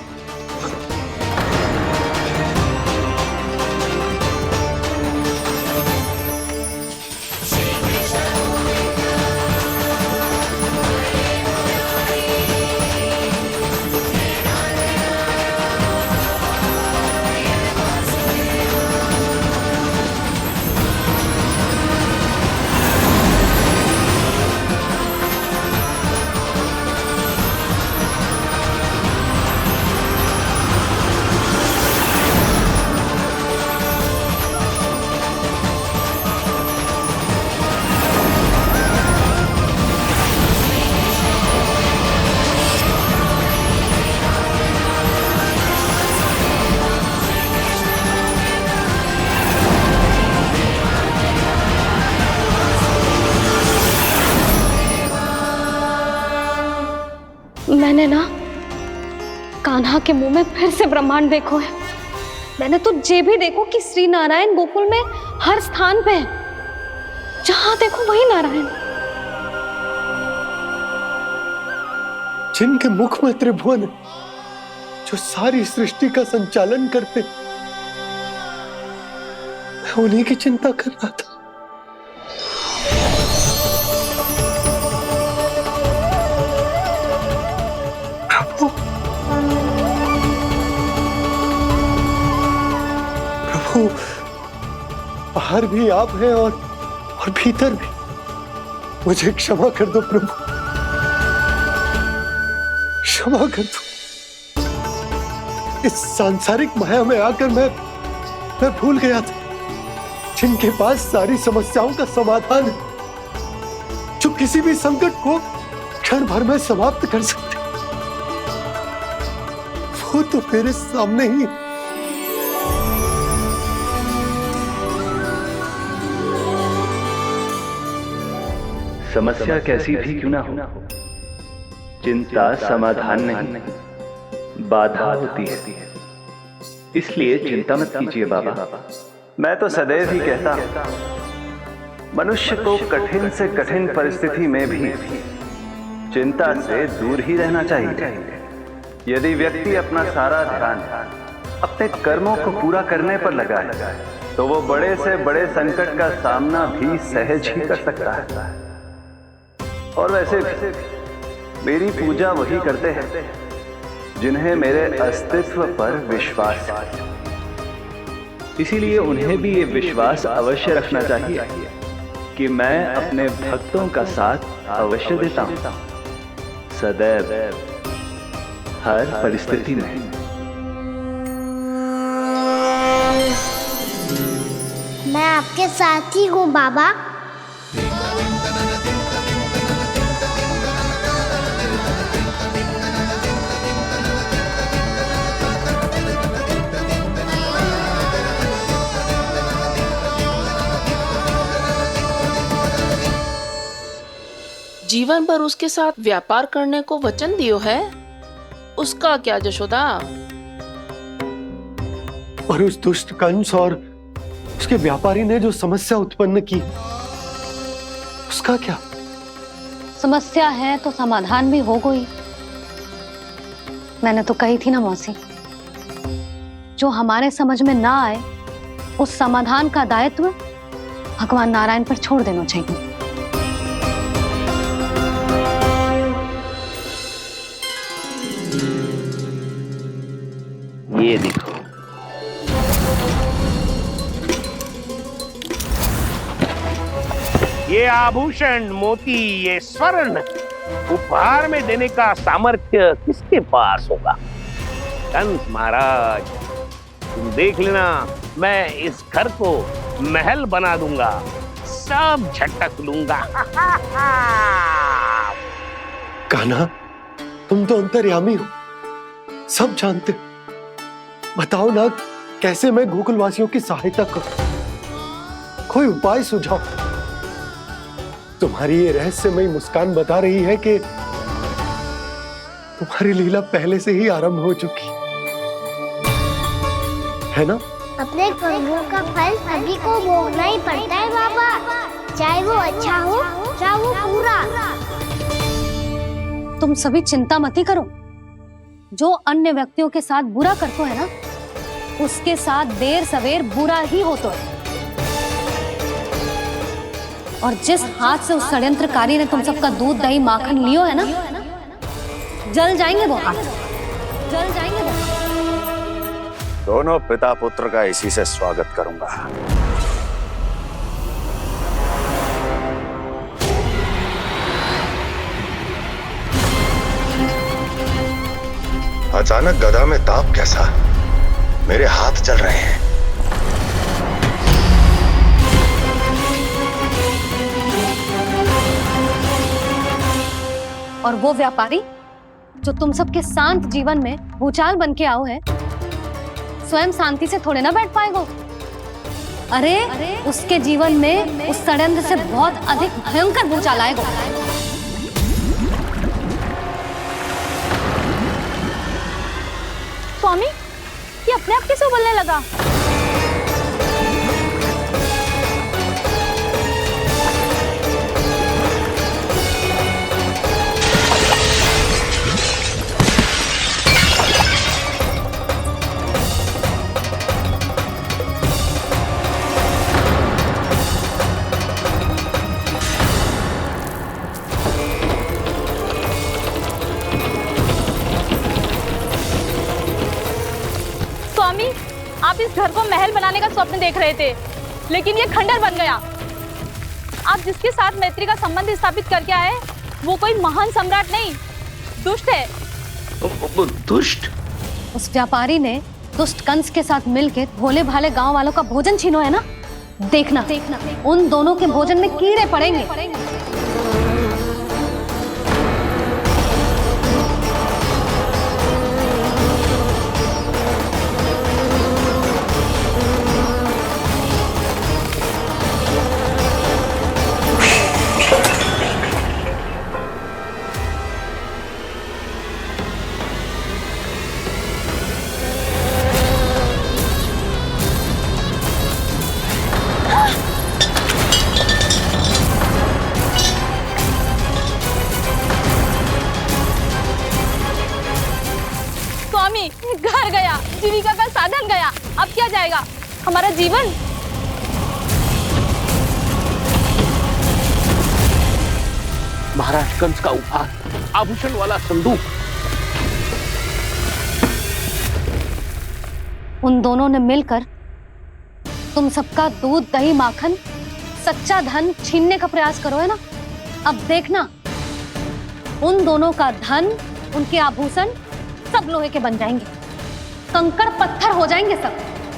मैंने ना कान्हा के मुंह में फिर से ब्रह्मांड देखो है। मैंने तो ये भी देखो कि श्री नारायण गोकुल में हर स्थान पे है। जहां देखो वही नारायण। जिनके मुख में त्रिभुवन, जो सारी सृष्टि का संचालन करते, मैं उन्हीं की चिंता कर रहा था। प्रभु, बाहर भी आप हैं और भीतर भी। मुझे क्षमा कर दो प्रभु, क्षमा कर दो। इस सांसारिक माया में आकर मैं भूल गया था जिनके पास सारी समस्याओं का समाधान है, जो किसी भी संकट को क्षण भर में समाप्त कर सकते, वो तो मेरे सामने ही। समस्या कैसी भी क्यों ना हो, चिंता समाधान नहीं, बाधा होती है। इसलिए चिंता मत कीजिए बाबा। मैं तो सदैव ही कहता हूं, मनुष्य को कठिन से कठिन परिस्थिति में भी चिंता से दूर ही रहना चाहिए। यदि व्यक्ति अपना सारा ध्यान अपने कर्मों को पूरा करने पर लगाए, तो वो बड़े से बड़े संकट का सामना भी सहज ही कर सकता है। और वैसे भी मेरी पूजा वही करते हैं जिन्हें मेरे अस्तित्व पर विश्वास है। इसीलिए उन्हें भी ये विश्वास अवश्य रखना चाहिए कि मैं अपने भक्तों का साथ अवश्य देता हूं, सदैव, हर परिस्थिति में। मैं आपके साथ ही हूँ बाबा। जीवन भर उसके साथ व्यापार करने को वचन दियो है, उसका क्या जशोदा? और उस दुष्ट कंस और उसके व्यापारी ने जो समस्या उत्पन्न की, उसका क्या? समस्या है तो समाधान भी हो गई। मैंने तो कही थी ना मौसी, जो हमारे समझ में ना आए उस समाधान का दायित्व भगवान नारायण पर छोड़ देना चाहिए। ये देखो, ये आभूषण, मोती, ये स्वर्ण उपहार में देने का सामर्थ्य किसके पास होगा? कंस महाराज, तुम देख लेना, मैं इस घर को महल बना दूंगा, सब झटक लूंगा। कान्हा, तुम तो अंतर्यामी हो, सब जानते हो। बताओ ना, कैसे मैं गोकुलवासियों की सहायता करूं? कोई उपाय सुझाओ। तुम्हारी ये रहस्यमयी मुस्कान बता रही है कि तुम्हारी लीला पहले से ही आरंभ हो चुकी है ना? अपने कर्मों का फल सभी को भोगना ही पड़ता है बाबा, चाहे वो अच्छा हो चाहे वो बुरा। तुम सभी चिंता मत ही करो। जो अन्य व्यक्तियों के साथ बुरा करते है ना, उसके साथ देर सवेर बुरा ही होता है। और जिस हाथ से उस षड्यंत्रकारी ने तुम सबका दूध दही माखन लियो है ना, जल जाएंगे वो हाथ, जल जाएंगे वो। दोनों पिता पुत्र का इसी से स्वागत करूंगा। अचानक गदा में ताप कैसा? मेरे हाथ जल रहे हैं। और वो व्यापारी जो तुम सबके शांत जीवन में भूचाल बन के आओ है, स्वयं शांति से थोड़े ना बैठ पाएगो। अरे उसके जीवन में उस षड्यंत्र से बहुत अधिक भयंकर भूचाल आएगा। स्वामी, ये अपने आप कैसे बोलने लगा? आप इस घर को महल बनाने का स्वप्न देख रहे थे, लेकिन ये खंडर बन गया। आप जिसके साथ मैत्री का संबंध स्थापित करके आए, वो कोई महान सम्राट नहीं, दुष्ट है। दुष्ट? उस व्यापारी ने दुष्ट कंस के साथ मिलकर भोले भाले गांव वालों का भोजन छीनो है ना। देखना उन दोनों के भोजन में कीड़े पड़ेंगे। घर गया, जीविका का साधन गया, अब क्या जाएगा हमारा जीवन? महाराज कंस का उपहार, आभूषण वाला संदूक। उन दोनों ने मिलकर तुम सबका दूध दही माखन सच्चा धन छीनने का प्रयास करो है ना। अब देखना उन दोनों का धन, उनके आभूषण सब लोहे के बन जाएंगे, कंकड़ पत्थर हो जाएंगे सब,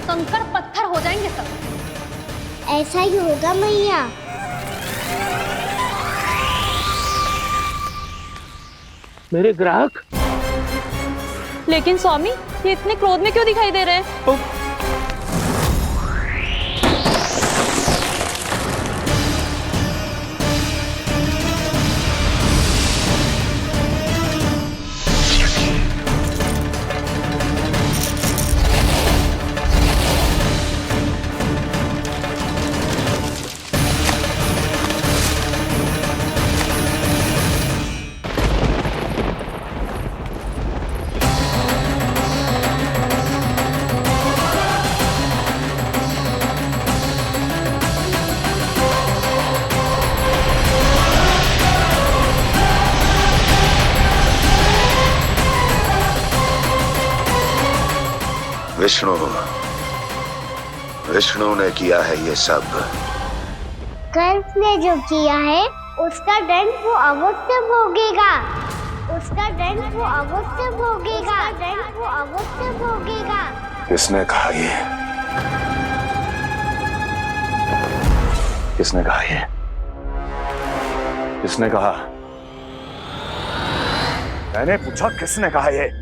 कंकड़ पत्थर हो जाएंगे सब। ऐसा ही होगा मैया। मेरे ग्राहक। लेकिन स्वामी, ये इतने क्रोध में क्यों दिखाई दे रहे हैं? विष्णु विष्णु ने किया है ये सब। कंस ने जो किया है उसका दंड वो अवश्य भोगेगा। उसका दंड वो अवश्य भोगेगा। दंड वो अवश्य भोगेगा। किसने कहा ये? किसने कहा ये? किसने कहा? मैंने पूछा किसने कहा ये?